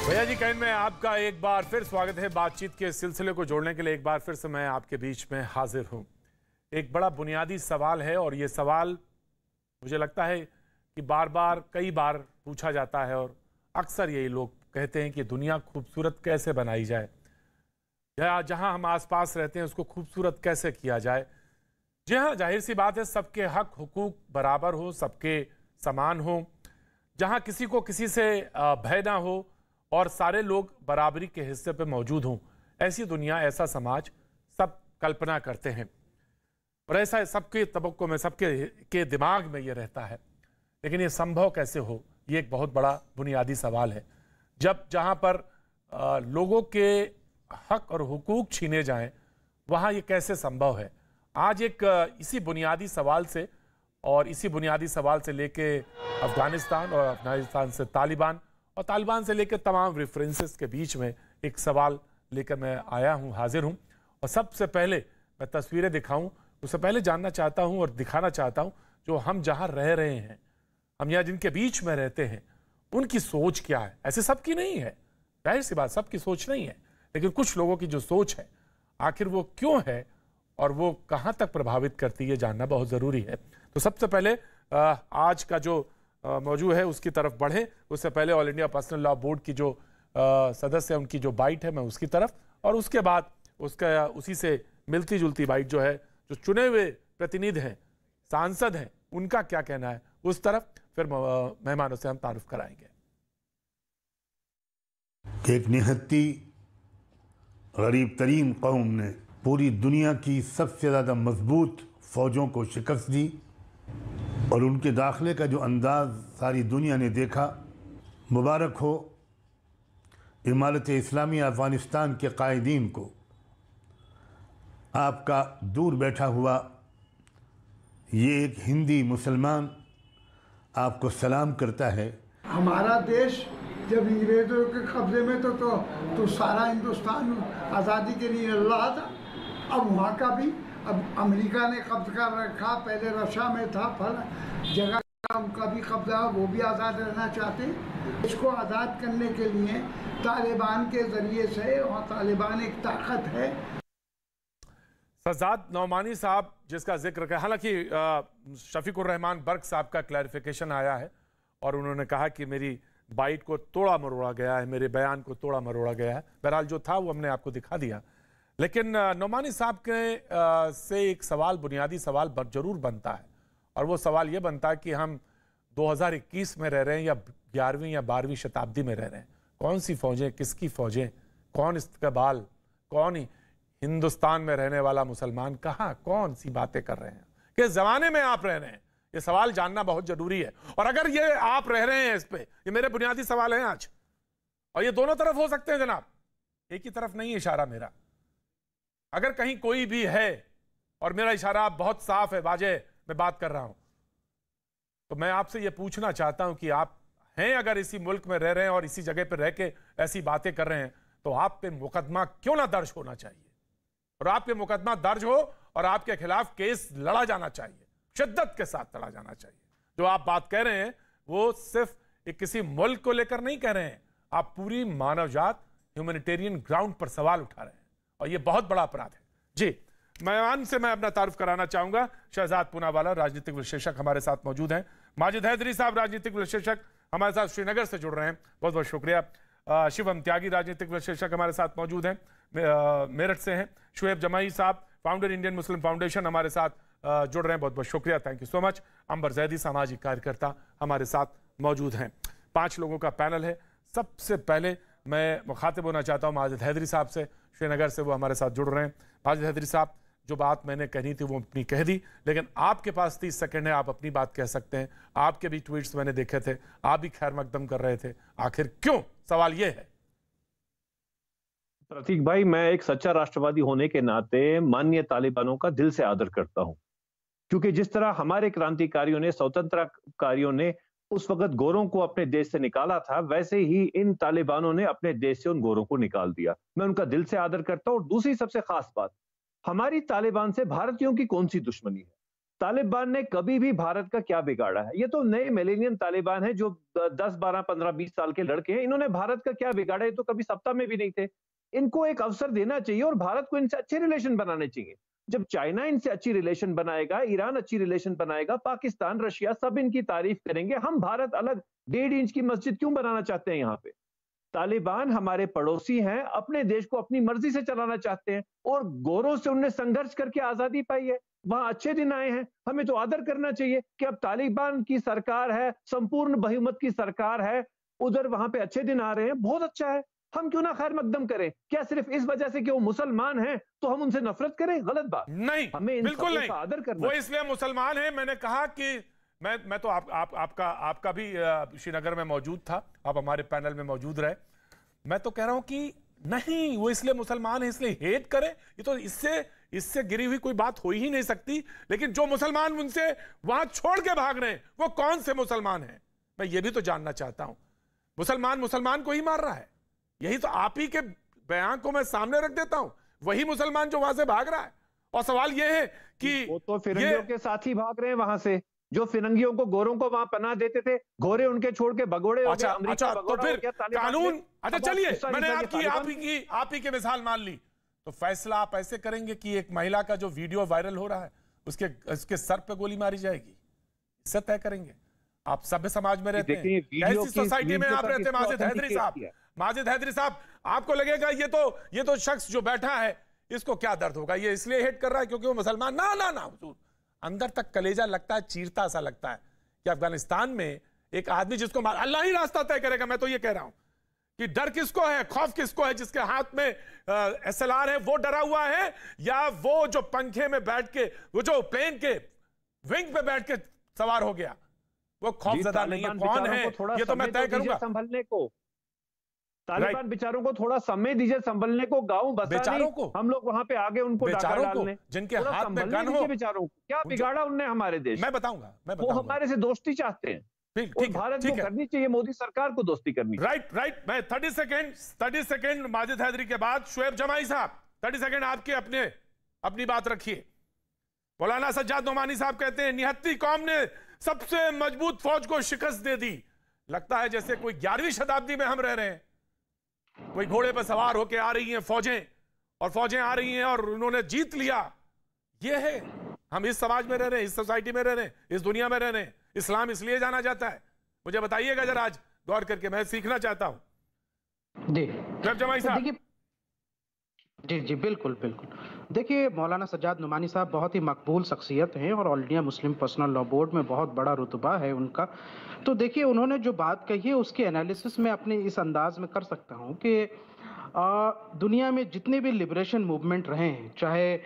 भैया जी कैन में आपका एक बार फिर स्वागत है। बातचीत के सिलसिले को जोड़ने के लिए एक बार फिर से मैं आपके बीच में हाजिर हूं। एक बड़ा बुनियादी सवाल है और ये सवाल मुझे लगता है कि बार बार कई बार पूछा जाता है और अक्सर यही लोग कहते हैं कि दुनिया खूबसूरत कैसे बनाई जाए, या जहां हम आसपास रहते हैं उसको खूबसूरत कैसे किया जाए। जी हाँ, जाहिर सी बात है, सबके हक हुकूक बराबर हो, सबके समान हो, जहां किसी को किसी से भय ना हो और सारे लोग बराबरी के हिस्से पे मौजूद हों। ऐसी दुनिया, ऐसा समाज सब कल्पना करते हैं और ऐसा सबके तबक्कों में, सबके के दिमाग में ये रहता है। लेकिन ये संभव कैसे हो, ये एक बहुत बड़ा बुनियादी सवाल है। जब जहां पर लोगों के हक और हुकूक छीने जाएं, वहां ये कैसे संभव है। आज एक इसी बुनियादी सवाल से और इसी बुनियादी सवाल से लेके अफगानिस्तान और अफगानिस्तान से तालिबान और तालिबान से लेकर तमाम रेफरेंसेस के बीच में एक सवाल लेकर मैं आया हूं, हाजिर हूं। और सबसे पहले मैं तस्वीरें दिखाऊं, उससे पहले जानना चाहता हूं और दिखाना चाहता हूं जो हम जहां रह रहे हैं, हम यहाँ जिनके बीच में रहते हैं, उनकी सोच क्या है। ऐसे सबकी नहीं है, जाहिर सी बात सबकी सोच नहीं है, लेकिन कुछ लोगों की जो सोच है आखिर वो क्यों है और वो कहाँ तक प्रभावित करती है, जानना बहुत ज़रूरी है। तो सबसे पहले आज का जो मौजू है उसकी तरफ बढ़े, उससे पहले all India personal law board की जो सदस्य है उनकी जो बाइट है मैं उसकी तरफ, और उसके बाद उसका उसी से मिलती जुलती बाइट जो है, जो चुने हुए प्रतिनिधि हैं, सांसद हैं, उनका क्या कहना है उस तरफ, फिर मेहमानों से हम तारुफ कराएंगे। एक निहत्ती गरीब तरीन कौम ने पूरी दुनिया की सबसे ज़्यादा मजबूत फ़ौजों को शिकस्त दी और उनके दाखिले का जो अंदाज़ सारी दुनिया ने देखा। मुबारक हो इमारत इस्लामी अफ़गानिस्तान के कायदीन को। आपका दूर बैठा हुआ ये एक हिंदी मुसलमान आपको सलाम करता है। हमारा देश जब अंग्रेज़ों के कब्ज़े में तो सारा हिंदुस्तान आज़ादी के लिए लड़ा था। अब वहाँ का भी, अब अमेरिका ने कब्ज़ा कर रखा, पहले रशिया में था, फल जगह उनका भी कब्ज़ा, वो भी आज़ाद रहना चाहते हैं। इसको आज़ाद करने के लिए तालिबान के ज़रिए से, और तालिबान एक ताकत है। सज्जाद नौमानी साहब जिसका जिक्र किया, हालांकि शफीकुर रहमान बर्क साहब का क्लैरिफिकेशन आया है और उन्होंने कहा कि मेरी बाइट को तोड़ा मरोड़ा गया है, मेरे बयान को तोड़ा मरोड़ा गया है। बहरहाल जो था वो हमने आपको दिखा दिया। लेकिन नौमानी साहब के से एक सवाल, बुनियादी सवाल जरूर बनता है, और वो सवाल ये बनता है कि हम 2021 में रह रहे हैं या 11वीं या 12वीं शताब्दी में रह रहे हैं। कौन सी फौजें, किसकी फौजें, कौन इस्तकबाल, कौन हिंदुस्तान में रहने वाला मुसलमान कहाँ कौन सी बातें कर रहे हैं, किस जमाने में आप रह रहे हैं, ये सवाल जानना बहुत जरूरी है। और अगर ये आप रह रहे हैं इस पे, ये मेरे बुनियादी सवाल हैं आज, और ये दोनों तरफ हो सकते हैं जनाब, एक ही तरफ नहीं इशारा मेरा। अगर कहीं कोई भी है और मेरा इशारा बहुत साफ है, वाजे मैं बात कर रहा हूं, तो मैं आपसे ये पूछना चाहता हूं कि आप हैं अगर इसी मुल्क में रह रहे हैं और इसी जगह पर रह के ऐसी बातें कर रहे हैं, तो आप पे मुकदमा क्यों ना दर्ज होना चाहिए, और आपके मुकदमा दर्ज हो और आपके खिलाफ केस लड़ा जाना चाहिए, शिद्दत के साथ लड़ा जाना चाहिए। जो आप बात कह रहे हैं वो सिर्फ एक किसी मुल्क को लेकर नहीं कह रहे हैं, आप पूरी मानवजात, ह्यूमैनिटेरियन ग्राउंड पर सवाल उठा रहे हैं, और ये बहुत बड़ा अपराध है। जी, मेहमान से मैं अपना तारुफ कराना चाहूंगा। शहजाद पूनावाला राजनीतिक विश्लेषक हमारे साथ मौजूद हैं। माजिद हैदरी साहब राजनीतिक विश्लेषक हमारे साथ श्रीनगर से जुड़ रहे हैं, बहुत बहुत शुक्रिया। शिवम त्यागी राजनीतिक विश्लेषक हमारे साथ मौजूद हैं, मेरठ से हैं। शुएब जमाई साहब फाउंडर इंडियन मुस्लिम फाउंडेशन हमारे साथ जुड़ रहे हैं, बहुत बहुत शुक्रिया, थैंक यू सो मच। अंबर जैदी सामाजिक कार्यकर्ता हमारे साथ मौजूद हैं। 5 लोगों का पैनल है। सबसे पहले मैं मुखातिब होना चाहता हूं माजिद हैदरी साहब से, श्रीनगर से वो हमारे साथ जुड़ रहे हैं। माजिद हैदरी साहब, जो बात मैंने कहनी थी वो अपनी कह दी, लेकिन आपके पास 30 सेकंड है, आप अपनी बात कह सकते हैं। आपके भी ट्वीट्स मैंने देखे थे, आप भी खैर मकदम कर रहे थे, आखिर क्यों, सवाल ये है। प्रतीक भाई, मैं एक सच्चा राष्ट्रवादी होने के नाते माननीय तालिबानों का दिल से आदर करता हूं, क्योंकि जिस तरह हमारे क्रांतिकारियों ने, स्वतंत्रकारियों ने उस वक्त गोरों को अपने देश से निकाला था, वैसे ही इन तालिबानों ने अपने देश से उन गोरों को निकाल दिया। मैं उनका दिल से आदर करता हूं। और दूसरी सबसे खास बात, हमारी तालिबान से भारतीयों की कौन सी दुश्मनी है? तालिबान ने कभी भी भारत का क्या बिगाड़ा है? ये तो नए मिलेनियम तालिबान है जो 10, 12, 15, 20 साल के लड़के हैं। इन्होंने भारत का क्या बिगाड़ा? ये तो कभी सत्ता में भी नहीं थे। इनको एक अवसर देना चाहिए और भारत को इनसे अच्छे रिलेशन बनाने चाहिए। जब चाइना इनसे अच्छी रिलेशन बनाएगा, ईरान अच्छी रिलेशन बनाएगा, पाकिस्तान, रशिया सब इनकी तारीफ करेंगे। हम भारत अलग 1.5 इंच की मस्जिद क्यों बनाना चाहते हैं यहाँ पे? तालिबान हमारे पड़ोसी हैं, अपने देश को अपनी मर्जी से चलाना चाहते हैं और गोरों से उन्होंने संघर्ष करके आजादी पाई है। वहां अच्छे दिन आए हैं, हमें तो आदर करना चाहिए कि अब तालिबान की सरकार है, संपूर्ण बहुमत की सरकार है, उधर वहां पे अच्छे दिन आ रहे हैं, बहुत अच्छा है। हम क्यों ना खैर मकदम करें? क्या सिर्फ इस वजह से कि वो मुसलमान हैं तो हम उनसे नफरत करें? गलत बात नहीं, हमें बिल्कुल नहीं। आदर करना। वो इसलिए मुसलमान है, मैंने कहा कि मैं तो आपका भी श्रीनगर में मौजूद था, आप हमारे पैनल में मौजूद रहे। मैं तो कह रहा हूं कि नहीं, वो इसलिए मुसलमान है इसलिए हेट करें, ये तो इससे गिरी हुई कोई बात हो ही नहीं सकती। लेकिन जो मुसलमान उनसे वहां छोड़ के भाग रहे हैं वो कौन से मुसलमान हैं, मैं ये भी तो जानना चाहता हूं। मुसलमान को ही मार रहा है, यही तो आप ही के बयान को मैं सामने रख देता हूं, वही मुसलमान जो वहां से भाग रहा है। और सवाल यह है कि वो तो फिरंगियों के साथ ही भाग रहे हैं वहां से, जो फिरंगियों को, गोरों को वहां पनाह देते थे, गोरे उनके छोड़ के भगोड़े हो गए। अच्छा, तो फिर कानून, अच्छा चलिए, मैंने आप ही की मिसाल मान ली, तो फैसला आप ऐसे करेंगे कि एक महिला का जो वीडियो वायरल हो रहा है उसके सर पे गोली मारी जाएगी, इससे तय करेंगे? आप सभ्य समाज में रहते हैं, कैसी सोसाइटी में आप रहते हैं माजिद हैदरी साहब, आपको लगेगा ये तो शख्स जो बैठा है इसको क्या दर्द होगा, ये इसलिए हेट कर रहा है क्योंकि वो मुसलमान? ना, अंदर तक कलेजा लगता है, चीरता सा लगता है कि अफगानिस्तान में एक आदमी जिसको अल्लाह ही रास्ता तय करेगा। मैं तो ये कह रहा हूं कि डर किसको है, खौफ किसको है? जिसके हाथ में SLR है वो डरा हुआ है, या वो जो पंखे में बैठ के, वो जो प्लेन के विंग पे बैठ के सवार हो गया, वो खौफजदा नहीं है? कौन है ये तो मैं तय करूंगा। संभलने को तालिबान बेचारों को थोड़ा समय दीजिए संभलने को। गांव बेचारों को हम लोग वहां पे आगे उनको डालने, जिनके हाथ में गन हो, बेचारों को क्या बिगाड़ा उनने हमारे देश? मैं बताऊंगा। वो हमारे से दोस्ती चाहते हैं, ठीक भारत को करनी चाहिए, मोदी सरकार को दोस्ती करनी चाहिए। राइट। मैं 30 सेकेंड माजिद हैदरी के बाद शुएब जमाई साहब, 30 सेकेंड आपके अपनी बात रखिए। मौलाना सज्जाद नोमानी साहब कहते हैं निहत्ती कौम ने सबसे मजबूत फौज को शिकस्त दे दी। लगता है जैसे कोई 11वीं शताब्दी में हम रह रहे हैं, कोई घोड़े पर सवार होके आ रही हैं फौजें आ रही हैं और उन्होंने जीत लिया। ये है, हम इस समाज में रह रहे हैं, इस सोसाइटी में रह रहे हैं, इस दुनिया में रह रहे हैं। इस्लाम इसलिए जाना जाता है, मुझे बताइएगा जरा आज गौर करके, मैं सीखना चाहता हूं जी जमाई साहब। जी बिल्कुल। देखिए, मौलाना सज्जाद नुमानी साहब बहुत ही मकबूल शख्सियत हैं और all India Muslim personal law board में बहुत बड़ा रुतबा है उनका। तो देखिए, उन्होंने जो बात कही है उसके एनालिसिस में अपने इस अंदाज में कर सकता हूं कि दुनिया में जितने भी लिबरेशन मूवमेंट रहे हैं, चाहे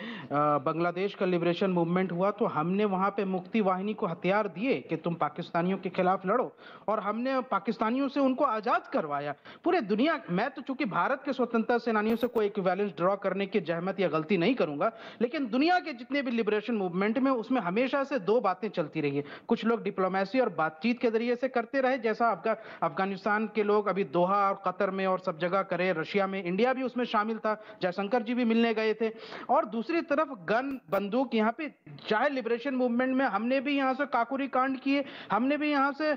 बांग्लादेश का लिबरेशन मूवमेंट हुआ तो हमने वहाँ पे मुक्ति वाहिनी को हथियार दिए कि तुम पाकिस्तानियों के खिलाफ लड़ो, और हमने पाकिस्तानियों से उनको आज़ाद करवाया। पूरे दुनिया, मैं तो चूंकि भारत के स्वतंत्रता सेनानियों से कोई इक्विवेलेंस ड्रॉ करने की जहमत या गलती नहीं करूंगा, लेकिन दुनिया के जितने भी लिबरेशन मूवमेंट में उसमें हमेशा से दो बातें चलती रही है। कुछ लोग डिप्लोमेसी और बातचीत के जरिए से करते रहे, जैसा अफगानिस्तान के लोग अभी दोहा और कतर में और सब जगह करे, रशिया में, इंडिया भी उसमें शामिल था, जयशंकर जी भी मिलने गए थे। और दूसरी तरफ गन बंदूक, यहाँ पे चाहे लिबरेशन मूवमेंट में हमने भी यहाँ से काकुरी कांड किए, हमने भी यहाँ से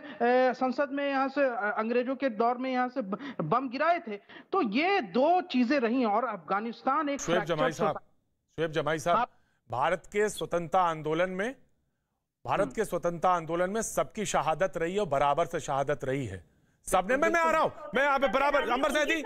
संसद में यहाँ से अंग्रेजों के दौर में यहाँ से बम गिराए थे। तो ये दो चीजें रही। और अफगानिस्तान एक शुएब जमाई साहब, भारत के स्वतंत्रता आंदोलन में सबकी शहादत रही है और बराबर से शहादत रही है सबने। मैं आ रहा हूं, मैं यहाँ पे बराबर अमर सैदी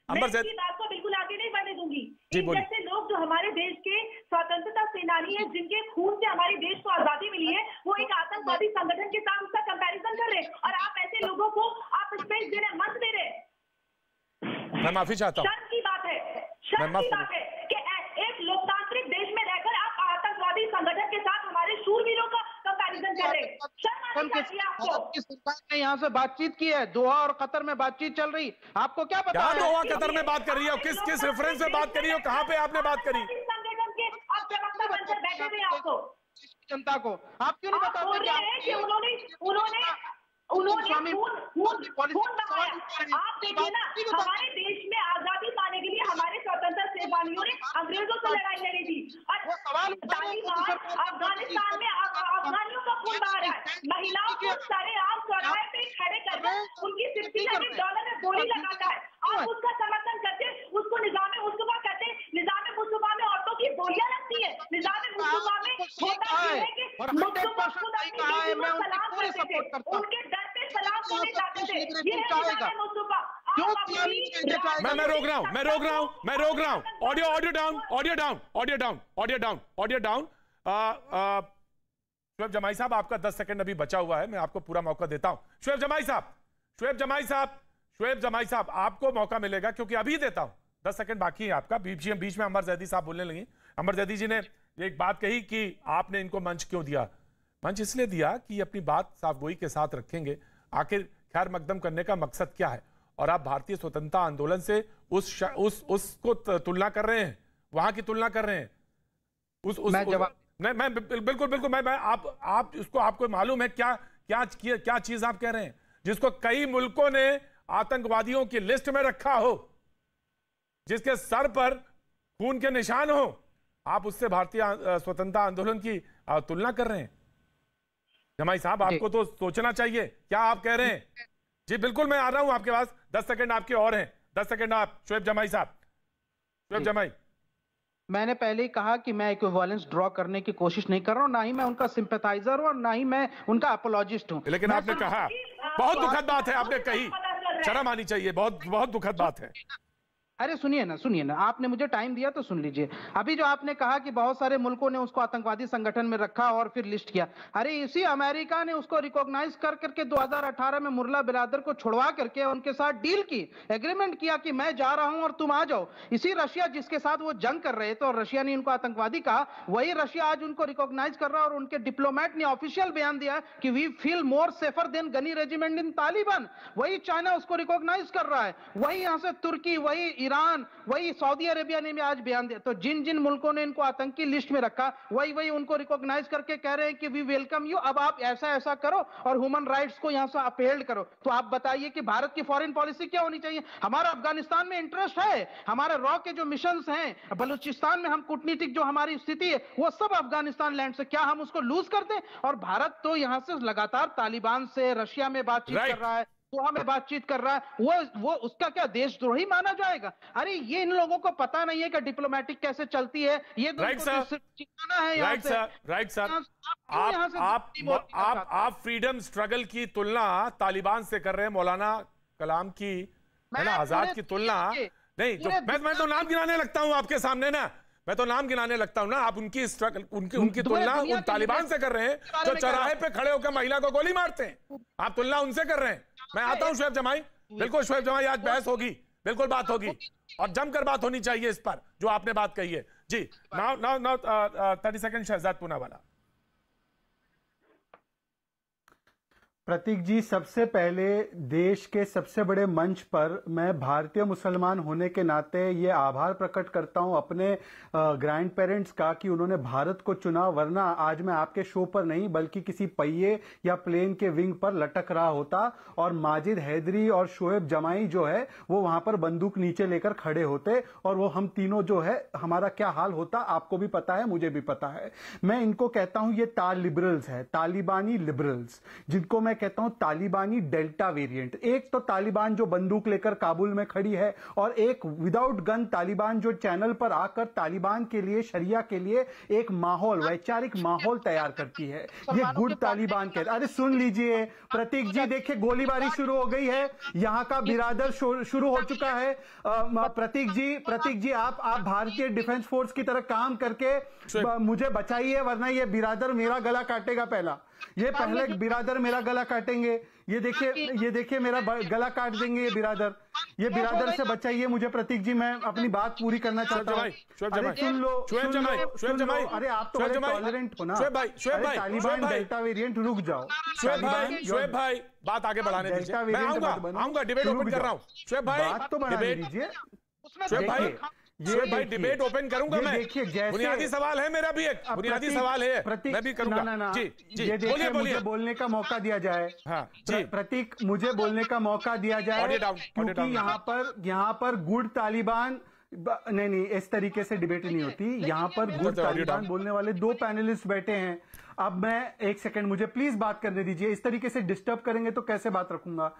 बात को बिल्कुल आगे नहीं बढ़ने दूंगी। जैसे लोग जो हमारे देश के स्वतंत्रता सेनानी हैं, जिनके खून से हमारे देश को आजादी मिली है, वो एक आतंकवादी संगठन के साथ उसका कंपैरिजन कर रहे हैं, और आप ऐसे लोगों को आप स्पेस दे रहे, मंच दे रहे। मैं माफी चाहता हूँ। शर्म की बात है कि एक लोकतांत्रिक देश में रहकर आप आतंकवादी संगठन के साथ हमारे शूरवीरों का कंपैरिजन कर रहे हैं। शर्म आनी चाहिए आपको। सरकार ने यहाँ से बातचीत की है, दोहा और कतर में बातचीत चल रही, आपको क्या पता है? दोहा कतर में बात कर रही है, किस रेफरेंस में बात कर रही है, कहाँ पे आपने बात करी? संगठन के अब प्रवक्ता बनकर बैठे थे आपको, जनता को आप क्यों नहीं बताते कि उन्होंने खून बहाया। आप देखिए ना, हमारे देश में आजादी पाने के लिए हमारे स्वतंत्रता कुर्बानियों ने अंग्रेजों से लड़ाई लड़ी थी। और तालिबान अफगानिस्तान में अफगानियों का खून बहा रहा है, महिलाओं को सरेआम चौराहे पे खड़े करके उनकी $60 में गोली लगाता है। आप उसका समर्थन करते, उसको निजाम मुस्तफा कहते हैं। निजाम मुस्तफा में औरतों की गोलियां लगती है। निजाम मुस्तफा में होता है कि मुस्तफा खुद अपनी बेटी को सलाम करते थे, उनके दर पे सलाम करने जाते थे। ये है निजाम मुस्तफा। मैं रोक रहा हूं। Audio down. शुएब जमाई साहब, आपका 10 सेकंड अभी बचा हुआ है, मैं आपको पूरा मौका देता हूं। शुएब जमाई साहब आपको मौका मिलेगा, क्योंकि अभी देता हूं, 10 सेकंड बाकी है आपका। बीच में अमर जैदी साहब बोलने लगी। अमर जैदी जी ने एक बात कही कि आपने इनको मंच क्यों दिया। मंच इसलिए दिया कि अपनी बात साफगोई के साथ रखेंगे। आखिर खैर मकदम करने का मकसद क्या है, और आप भारतीय स्वतंत्रता आंदोलन से उसको तुलना कर रहे हैं, वहां की तुलना कर रहे हैं। मैं बिल्कुल मैं आप उसको, आपको मालूम है क्या चीज आप कह रहे हैं, जिसको कई मुल्कों ने आतंकवादियों की लिस्ट में रखा हो, जिसके सर पर खून के निशान हो, आप उससे भारतीय स्वतंत्रता आंदोलन की तुलना कर रहे हैं। जमाई साहब, आपको तो सोचना चाहिए, क्या आप कह रहे हैं? जी बिल्कुल, मैं आ रहा हूं आपके पास, 10 सेकंड आपके और हैं, 10 सेकंड आप। शुएब जमाई साहब, शुएब जमाई, मैंने पहले ही कहा कि मैं इक्विवेलेंस ड्रॉ करने की कोशिश नहीं कर रहा हूं, ना ही मैं उनका सिंपैथाइजर हूं और ना ही मैं उनका अपोलॉजिस्ट हूं। लेकिन आपने कहा, बहुत दुखद बात है, आपने कही, शर्म आनी चाहिए, बहुत दुखद बात है। अरे सुनिए ना, आपने मुझे टाइम दिया तो सुन लीजिए। अभी जो आपने कहा कि बहुत सारे मुल्कों ने उसको आतंकवादी संगठन में रखा और फिर लिस्ट किया, अरे इसी अमेरिका ने उसको रिकॉग्नाइज कर करके 2018 में मुर्ला बिरादर को छुड़वा करके उनके साथ डील की, एग्रीमेंट किया कि मैं जा रहा हूं और तुम आ जाओ। इसी रशिया जिसके साथ वो जंग कर रहे थे और रशिया ने इनको आतंकवादी कहा, वही रशिया आज उनको रिकॉग्नाइज कर रहा है और उनके डिप्लोमेट ने ऑफिशियल बयान दिया कि we feel more safer than Ghani regiment in Taliban. वही चाइना उसको रिकॉग्नाइज कर रहा है, वही यहां से तुर्की, वही ईरान, वही सऊदी अरेबिया ने भी आज बयान दिया। तो जिन जिन मुल्कों ने इनको आतंकी लिस्ट में रखा, वही उनको रिकॉग्नाइज करके कह रहे हैं कि वी वेलकम यू, अब आप ऐसा करो और ह्यूमन राइट्स को यहां से अपहेल्ड करो। तो आप बताइए कि भारत की फॉरेन पॉलिसी क्या होनी चाहिए? हमारा अफगानिस्तान में इंटरेस्ट है, हमारे रॉ के जो मिशंस हैं, बलूचिस्तान में हम कूटनीतिक जो हमारी स्थिति है, वो सब अफगानिस्तान लैंड से, क्या हम उसको लूज कर दें? और भारत तो यहां से लगातार तालिबान से, रशिया में बातचीत कर रहा है, तो हमें बातचीत कर रहा है, वो उसका क्या देशद्रोही माना जाएगा? अरे ये इन लोगों को पता नहीं है कि डिप्लोमेटिक कैसे चलती है। ये राइट सर, आप फ्रीडम स्ट्रगल की तुलना तालिबान से कर रहे हैं, मौलाना कलाम की, है ना, आजाद की तुलना नहीं। तो मैं तो नाम गिनाने लगता हूं आपके सामने ना, मैं तो नाम गिनाने लगता हूं ना। आप उनकी स्ट्रगल, उनकी तुलना उन तालिबान से कर रहे हैं जो चौराहे पे खड़े होकर महिला को गोली मारते हैं। आप तुलना उनसे कर रहे हैं। मैं आता हूं शुएब जमाई, बिल्कुल शुएब जमाई, आज बहस होगी, बिल्कुल बात होगी और जमकर बात होनी चाहिए इस पर जो आपने बात कही है। जी, नाउ 30 सेकंड शहजाद पूनावाला। प्रतीक जी, सबसे पहले देश के सबसे बड़े मंच पर मैं भारतीय मुसलमान होने के नाते ये आभार प्रकट करता हूं अपने ग्रैंड पेरेंट्स का कि उन्होंने भारत को चुना, वरना आज मैं आपके शो पर नहीं बल्कि किसी पहिए या प्लेन के विंग पर लटक रहा होता और माजिद हैदरी और शोएब जमाई जो है वो वहां पर बंदूक नीचे लेकर खड़े होते और वो हम तीनों जो है हमारा क्या हाल होता आपको भी पता है, मुझे भी पता है। मैं इनको कहता हूं ये लिबरल्स है, तालिबानी लिबरल्स, जिनको मैं कहता हूं तालिबानी डेल्टा वेरिएंट। एक तो तालिबान जो बंदूक लेकर काबुल में खड़ी है और एक विदाउट गन तालिबान जो चैनल पर आकर तालिबान के लिए, शरिया के लिए एक माहौल, वैचारिक माहौल तैयार करती है। ये गुड तालिबान कहते। अरे सुन लीजिए प्रतीक जी, देखिए गोलीबारी शुरू हो गई है, यहां का बिरादर शुरू हो चुका है। प्रतीक जी आप भारतीय डिफेंस फोर्स की तरह काम करके मुझे बचाइए, वरना ये बिरादर मेरा गला काटेगा। पहला ये पहले बिरादर मेरा गला काटेंगे, ये देखिए मेरा गला काट देंगे ये बिरादर से बचाइए मुझे प्रतीक जी, मैं अपनी बात पूरी करना चाहता हूँ। अरे आप तो टॉलरेंट हो ना। तालिबान डेल्टा वेरिएंट, रुक जाओ शोएब भाई, बात आगे बढ़ाने दीजिए, मैं आऊंगा, डिबेट ओपन कर रहा हूँ। शोएब भाई बात तो बढ़ाने दीजिए। शोएब भाई डिबेट ओपन करूंगा मैं। बुनियादी सवाल है मेरा भी, एक बुनियादी सवाल है, मैं भी करूंगा। जी बोलिए, मुझे बोलने का मौका दिया जाए। हाँ जी प्रतीक, मुझे बोलने का मौका दिया जाए, क्योंकि यहाँ पर गुड तालिबान नहीं, इस तरीके से डिबेट नहीं होती। यहाँ पर गुड तालिबान बोलने वाले 2 पैनलिस्ट बैठे हैं। अब मैं 1 सेकंड, मुझे प्लीज बात करने दीजिए। इस तरीके से डिस्टर्ब करेंगे तो कैसे बात रखूंगा।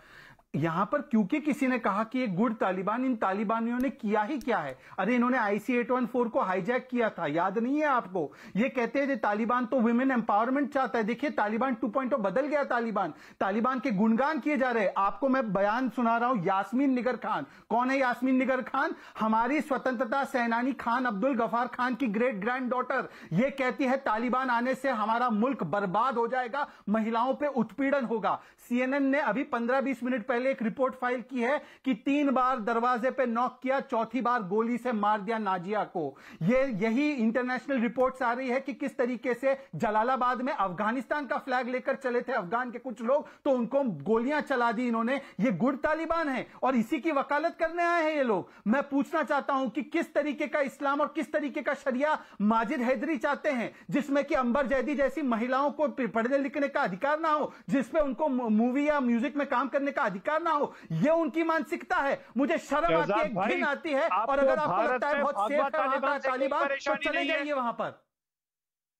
यहां पर क्योंकि किसी ने कहा कि ये गुड तालिबान, इन तालिबानियों ने किया ही क्या है? अरे इन्होंने IC-814 को हाईजैक किया था, याद नहीं है आपको? ये कहते हैं तालिबान तो वुमेन एम्पावरमेंट चाहता है। देखिए तालिबान 2.0 बदल गया। तालिबान के गुणगान किए जा रहे हैं। आपको मैं बयान सुना रहा हूं यास्मीन निगर खान। कौन है यास्मीन निगर खान? हमारी स्वतंत्रता सेनानी खान अब्दुल गफार खान की ग्रेट ग्रैंड डॉटर। ये कहती है तालिबान आने से हमारा मुल्क बर्बाद हो जाएगा, महिलाओं पर उत्पीड़न होगा। CNN ने अभी 15-20 मिनट पहले एक रिपोर्ट फाइल की है कि 3 बार दरवाजे पे नॉक किया, चौथी बार गोली से मार दिया नाजिया को। यही इंटरनेशनल रिपोर्ट्स आ रही है कि किस तरीके से जलालाबाद में अफगानिस्तान का फ्लैग लेकर चले थे अफगान के कुछ लोग, तो उनको गोलियां चला दी इन्होंने। ये गुड तालिबान है और इसी की वकालत करने आए हैं ये लोग। मैं पूछना चाहता हूं कि किस तरीके का इस्लाम और किस तरीके का शरिया माजिद हैदरी चाहते हैं, जिसमें कि अंबर जैदी जैसी महिलाओं को पढ़ने लिखने का अधिकार ना हो, जिसपे उनको मूवी या म्यूजिक में काम करने का अधिकार ना हो। ये उनकी मानसिकता है। मुझे शर्म आती है, घिन आती है। और अगर आपको लगता है बहुत सेफ है वहां का तालिबान, तो चले जाइए वहां पर।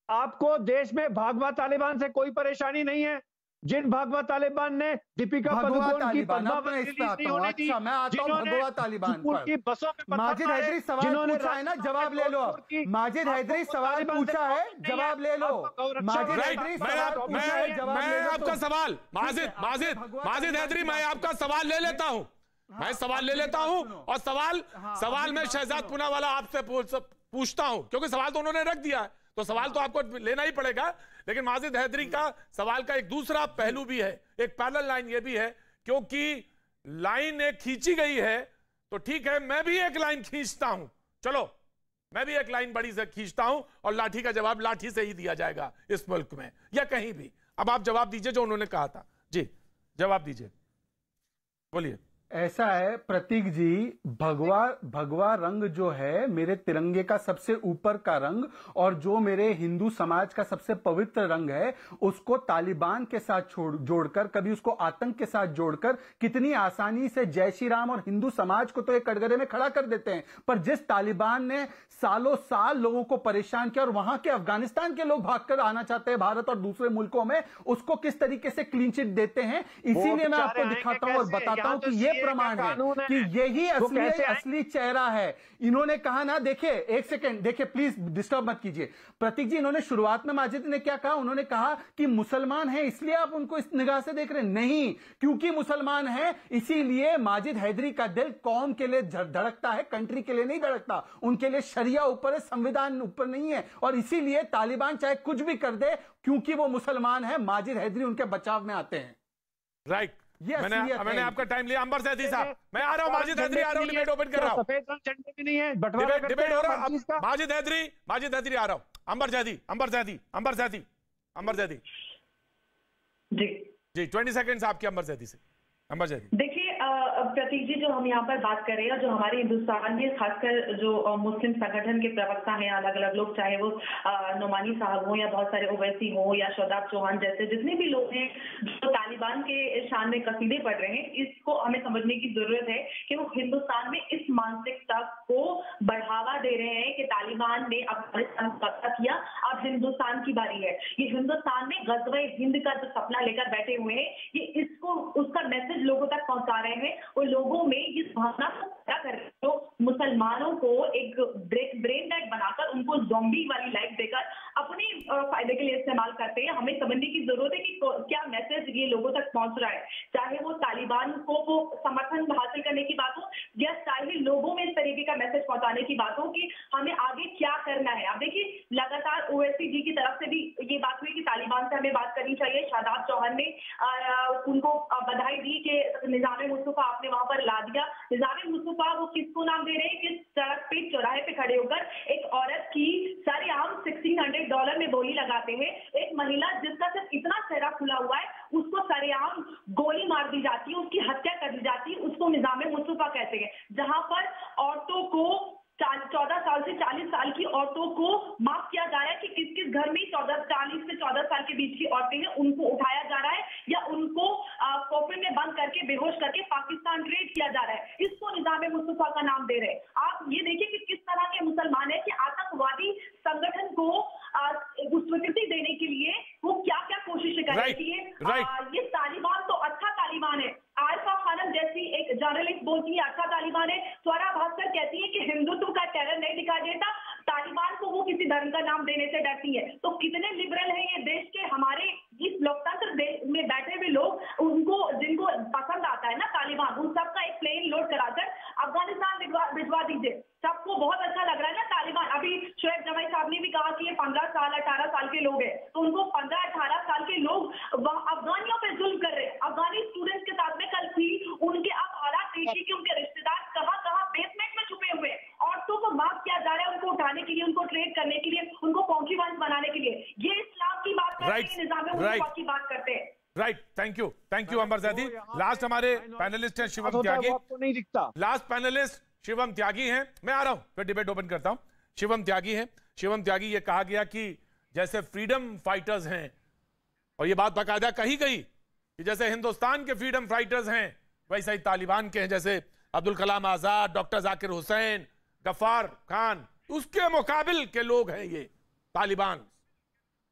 आपको देश में भागवा तालिबान से कोई परेशानी नहीं है। जिन भागवा तालिबान ने दीपिका पादुकोण की पद्मावत रिलीज नहीं होने दी, मैं आता हूं भगवा तालिबान पर। बसों में माजिद हैदरी सवाल पूछा है ना, जवाब ले लो। माजिद हैदरी सवाल पूछा है, जवाब ले लो। माजिद हैदरी सवाल पूछा है, जवाब ले लो। मैं आपका सवाल माजिद हैदरी, मैं आपका सवाल ले लेता हूं। मैं सवाल ले लेता हूं और सवाल मैं शहजाद पूनावाला आपसे पूछता हूं, क्योंकि सवाल तो उन्होंने रख दिया है, तो सवाल तो आपको लेना ही पड़ेगा। लेकिन माजिद हैदरी का सवाल का एक दूसरा पहलू भी है, एक पैरेलल लाइन ये भी है, क्योंकि लाइन एक खींची गई है तो ठीक है, मैं भी एक लाइन खींचता हूं। चलो मैं भी एक लाइन बड़ी से खींचता हूं और लाठी का जवाब लाठी से ही दिया जाएगा इस मुल्क में या कहीं भी। अब आप जवाब दीजिए जो उन्होंने कहा था। जी जवाब दीजिए, बोलिए। ऐसा है प्रतीक जी, भगवा रंग जो है मेरे तिरंगे का सबसे ऊपर का रंग, और जो मेरे हिंदू समाज का सबसे पवित्र रंग है, उसको तालिबान के साथ जोड़कर, कभी उसको आतंक के साथ जोड़कर कितनी आसानी से जय श्री राम और हिंदू समाज को तो एक कटघरे में खड़ा कर देते हैं। पर जिस तालिबान ने सालों साल लोगों को परेशान किया और वहां के अफगानिस्तान के लोग भागकर आना चाहते हैं भारत और दूसरे मुल्कों में, उसको किस तरीके से क्लीन चिट देते हैं। इसीलिए मैं आपको दिखाता हूं और बताता हूं कि ये प्रमाण है कि यही असली चेहरा है। इन्होंने कहा ना, देखिए 1 सेकंड, देखिए प्लीज डिस्टर्ब मत कीजिए। प्रतीक जी, इन्होंने शुरुआत में माजिद ने क्या कहा? उन्होंने कहा कि मुसलमान है इसलिए आप उनको इस निगाह से देख रहे हैं। नहीं, क्योंकि मुसलमान है इसीलिए माजिद हैदरी का दिल कौम के लिए धड़कता है, कंट्री के लिए नहीं धड़कता। उनके लिए शरिया ऊपर है, संविधान ऊपर नहीं है। और इसीलिए तालिबान चाहे कुछ भी कर दे, क्योंकि वो मुसलमान है, माजिद हैदरी उनके बचाव में आते हैं। राइट। मैंने आपका टाइम लिया। अंबर जैदी साहब, मैं आ रहा हूं, माजिद हैदरी आ रहा हूं, डिबेट ओपन कर रहा हूं। सफेद रंग झंडे भी नहीं है, डिबेट हो रहा है। माजिद हैदरी आ रहा हूं। अंबर जैदी जी 20 सेकंड्स आपके अंबर जैदी से। अंबर जैदी, देखिए प्रतीक जी, जो हम यहाँ पर बात कर रहे हैं और जो हमारे हिंदुस्तान में खासकर जो मुस्लिम संगठन के प्रवक्ता हैं, अलग अलग लोग, चाहे वो नोमानी साहब हो या बहुत सारे ओवैसी हो या शादाब चौहान जैसे जितने भी लोग हैं जो तालिबान के शान में कसीदे पढ़ रहे हैं, इसको हमें समझने की जरूरत है कि वो हिंदुस्तान में इस मानसिकता को बढ़ावा दे रहे हैं कि तालिबान ने अफगानिस्तान कब्जा किया, अब हिंदुस्तान की बारी है। ये हिंदुस्तान में गज़वे हिंद का जो सपना लेकर बैठे हुए हैं, ये इसको उसका मैसेज लोगों तक पहुंचा रहे हैं और लोगों में इस भावना को पैदा कर रहे हैं। तो मुसलमानों को एक ब्रेन डेड बनाकर उनको ज़ॉम्बी वाली लाइफ देकर अपने फायदे के लिए इस्तेमाल करते हैं। हमें समझने की जरूरत है कि क्या मैसेज ये लोगों तक पहुंच रहा है, चाहे वो तालिबान को वो समर्थन हासिल करने की बात हो या चाहे लोगों में इस तरीके का मैसेज पहुंचाने की बात हो कि हमें आगे क्या करना है। अब देखिए, लगातार ओवैसी जी की तरफ से भी ये बात हुई कि तालिबान से हमें बात करनी चाहिए। शादाब चौहान ने उनको बधाई दी कि निजाम मुस्तफा आपने वहां पर ला दिया। निजाम मुस्तफा वो किसको नाम दे रहे हैं कि सड़क पे चौराहे पे खड़े होकर एक औरत की सरेआम $1600 में बोली लगाते हैं। एक महिला जिसका सिर्फ इतना चेहरा खुला हुआ है, उसको सरेआम गोली मार दी जाती है, उसकी हत्या कर दी जाती है, उसको निजाम मुस्तफा कहते हैं। जहां पर औरतों को 14 साल से 40 साल की औरतों को माफ किया जा रहा है कि किस किस घर में 40 से 14 साल के बीच की औरतें हैं, उनको उठाया जा रहा है या उनको कॉफिन में बंद करके बेहोश करके पाकिस्तान ट्रेड किया जा रहा है। इसको निजाम मुस्तफा का नाम दे रहे हैं। आप ये देखिए रहती है। ये तालिबान तो अच्छा तालिबान है। आरिफा खानम जैसी एक जर्नलिस्ट बोलती है अच्छा तालिबान है। स्वरा भास्कर कहती है कि हिंदुत्व का टेरर नहीं दिखाई देता, तालिबान को वो किसी धर्म का नाम देने से डरती है। तो कितने लिबरल हैं ये देश के, हमारे इस लोकतंत्र में बैठे हुए लोग, उनको जिनको पसंद आता है ना तालिबान, उन सबका एक प्लेन लोड कराकर अफगानिस्तान भिजवा दीजिए। सबको बहुत अच्छा लग रहा है ना तालिबान। अभी शोएब जमाई साहब ने भी कहा कि ये 15 साल 18 साल के लोग हैं, तो उनको 15-18 साल के लोग अफगानियों पे जुल्म कर रहे हैं। अफगानी स्टूडेंट्स के साथ में कल थी, उनके अब हालात देखिए कि उनके रिश्तेदार कहाँ बेसमेंट में छुपे हुए हैं। औरतों को माफ किया जा रहा है उनको उठाने के लिए, उनको ट्रेड करने के लिए, उनको कॉन्क्यूबेंस बनाने के लिए। ये इस्लाम की बात करते हैं, निजाम की बात करते हैं। Right, thank you Amar Zaidi. Last हमारे पैनलिस्ट हैं शिवम त्यागी। आपको नहीं दिखता। लास्ट पैनलिस्ट शिवम त्यागी हैं। मैं आ रहा हूं, फिर डिबेट ओपन करता हूं। शिवम त्यागी हैं। शिवम त्यागी, ये कहा गया कि जैसे फ्रीडम फाइटर्स हैं, और ये बात बाकायदा कही गई कि जैसे हिंदुस्तान के फ्रीडम फाइटर्स हैं वैसे ही तालिबान के हैं, जैसे अब्दुल कलाम आजाद, डॉक्टर जाकिर हुसैन, गफ्फार खान, उसके मुकाबिल के लोग हैं ये तालिबान।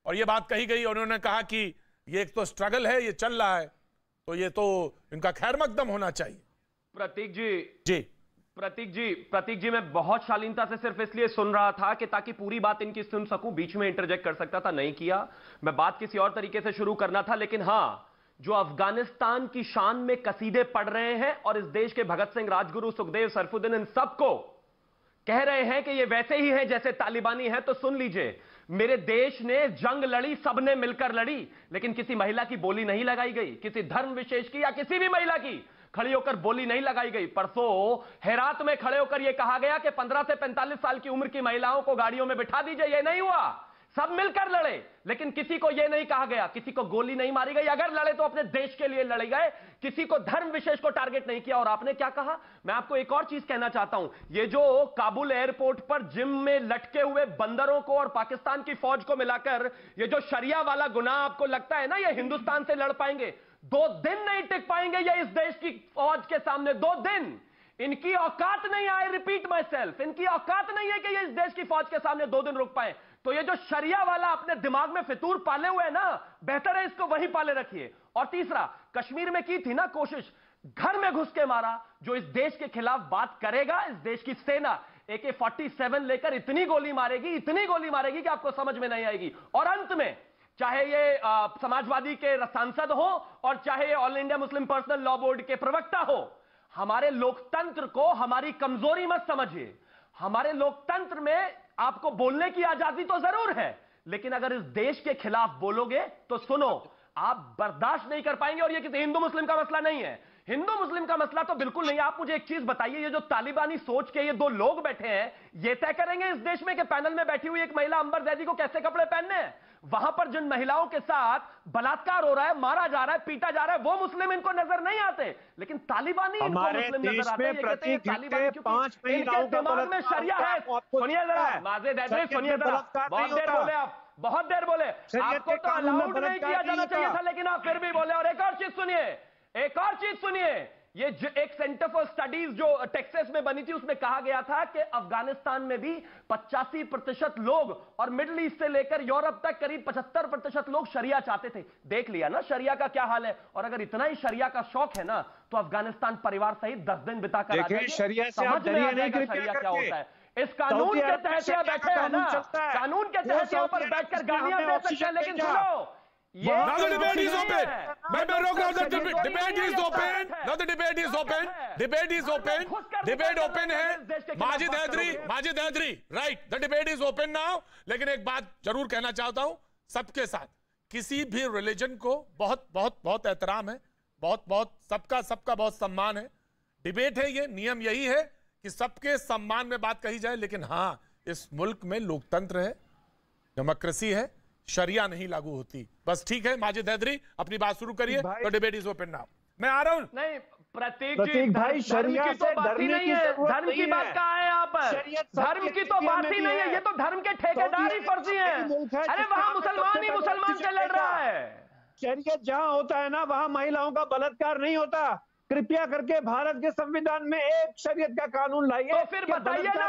और ये बात कही गई, उन्होंने कहा कि ये एक तो स्ट्रगल है, ये चल रहा है, तो ये तो इनका खैर मकदम होना चाहिए। प्रतीक जी मैं बहुत शालीनता से सिर्फ इसलिए सुन रहा था कि ताकि पूरी बात इनकी सुन सकूं, बीच में इंटरजेक्ट कर सकता था, नहीं किया। मैं बात किसी और तरीके से शुरू करना था, लेकिन हां, जो अफगानिस्तान की शान में कसीदे पढ़ रहे हैं और इस देश के भगत सिंह, राजगुरु, सुखदेव, सरफुद्दीन, इन सबको कह रहे हैं कि ये वैसे ही हैं जैसे तालिबानी है, तो सुन लीजिए, मेरे देश ने जंग लड़ी, सबने मिलकर लड़ी, लेकिन किसी महिला की बोली नहीं लगाई गई, किसी धर्म विशेष की या किसी भी महिला की खड़ी होकर बोली नहीं लगाई गई। परसों हेरात में खड़े होकर यह कहा गया कि 15 से 45 साल की उम्र की महिलाओं को गाड़ियों में बिठा दीजिए, यह नहीं हुआ। सब मिलकर लड़े, लेकिन किसी को यह नहीं कहा गया, किसी को गोली नहीं मारी गई। अगर लड़े तो अपने देश के लिए लड़े गए, किसी को धर्म विशेष को टारगेट नहीं किया। और आपने क्या कहा, मैं आपको एक और चीज कहना चाहता हूं, ये जो काबुल एयरपोर्ट पर जिम में लटके हुए बंदरों को और पाकिस्तान की फौज को मिलाकर ये जो शरिया वाला गुनाह आपको लगता है ना, ये हिंदुस्तान से लड़ पाएंगे, 2 दिन नहीं टिक पाएंगे ये इस देश की फौज के सामने। 2 दिन इनकी औकात नहीं, आई रिपीट माई सेल्फ, इनकी औकात नहीं है कि ये इस देश की फौज के सामने 2 दिन रुक पाए। तो ये जो शरिया वाला अपने दिमाग में फितूर पाले हुए है ना, बेहतर है इसको वहीं पाले रखिए। और तीसरा, कश्मीर में की थी ना कोशिश, घर में घुस के मारा। जो इस देश के खिलाफ बात करेगा, इस देश की सेना AK-47 लेकर इतनी गोली मारेगी कि आपको समझ में नहीं आएगी। और अंत में, चाहे ये समाजवादी के सांसद हो और चाहे all India Muslim personal law board के प्रवक्ता हो, हमारे लोकतंत्र को हमारी कमजोरी मत समझिए। हमारे लोकतंत्र में आपको बोलने की आजादी तो जरूर है, लेकिन अगर इस देश के खिलाफ बोलोगे तो सुनो, आप बर्दाश्त नहीं कर पाएंगे। और ये किसी हिंदू मुस्लिम का मसला नहीं है, हिंदू मुस्लिम का मसला तो बिल्कुल नहीं। आप मुझे एक चीज बताइए, ये जो तालिबानी सोच के ये 2 लोग बैठे हैं, ये तय करेंगे इस देश में कि पैनल में बैठी हुई एक महिला अंबर जैदी को कैसे कपड़े पहनने हैं। वहां पर जिन महिलाओं के साथ बलात्कार हो रहा है, मारा जा रहा है, पीटा जा रहा है, वो मुस्लिम इनको नजर नहीं आते, लेकिन तालिबानी इनको मुस्लिम नजर आते हैं। ये तालिबानी 5 महिलाओं का दिमाग में शरिया है। सुनिए जरा माजिद हैदरी, सुनिए जरा, बहुत देर बोले आप, बहुत देर बोले। आपको तो अलाउड नहीं किया जाना चाहिए था, लेकिन आप फिर भी बोले। और एक और चीज सुनिए, ये एक सेंटर फॉर स्टडीज जो टेक्सास में बनी थी, उसमें कहा गया था कि अफगानिस्तान में भी 85% लोग और मिडिल ईस्ट से लेकर यूरोप तक करीब 75% लोग शरिया चाहते थे। देख लिया ना शरिया का क्या हाल है। और अगर इतना ही शरिया का शौक है ना, तो अफगानिस्तान परिवार सहित 10 दिन बिताकर आ जाइए, समझ में आ जाएगा शरिया क्या होता है। इस कानून के तहत यह बैठे हैं ना, कानून के तहत यहाँ पर बैठकर गालियां दे सकते हैं, लेकिन सुनो, Now the debate is open. Debate is open. Now the debate is open. Debate is open. Debate open है. Majid Hydari, right? The debate is open now. लेकिन एक बात जरूर कहना चाहता हूं सबके साथ, किसी भी रिलीजन को बहुत एहतराम है, बहुत सबका बहुत सम्मान है। डिबेट है ये, नियम यही है कि सबके सम्मान में बात कही जाए, लेकिन हाँ, इस मुल्क में लोकतंत्र है, डेमोक्रेसी है, शरिया नहीं लागू होती। बस ठीक है, माजिद हैदरी अपनी बात शुरू करिए। तो डिबेट इज ओपन नाउ। मैं आ रहा हूं। नहीं प्रतीक भाई, शरिया की तो बात ही नहीं है, धर्म की बात कहाँ है यहाँ पर? धर्म की तो बात ही नहीं है, ये तो धर्म के ठेकेदार ही फर्जी हैं। अरे वहाँ मुसलमान ही मुसलमान से लड़ रहा है। शरीयत जहाँ होता है ना, वहाँ महिलाओं का बलात्कार नहीं होता। कृपया करके भारत के संविधान में एक शरीयत का कानून लाइए। तो फिर बताइए ना,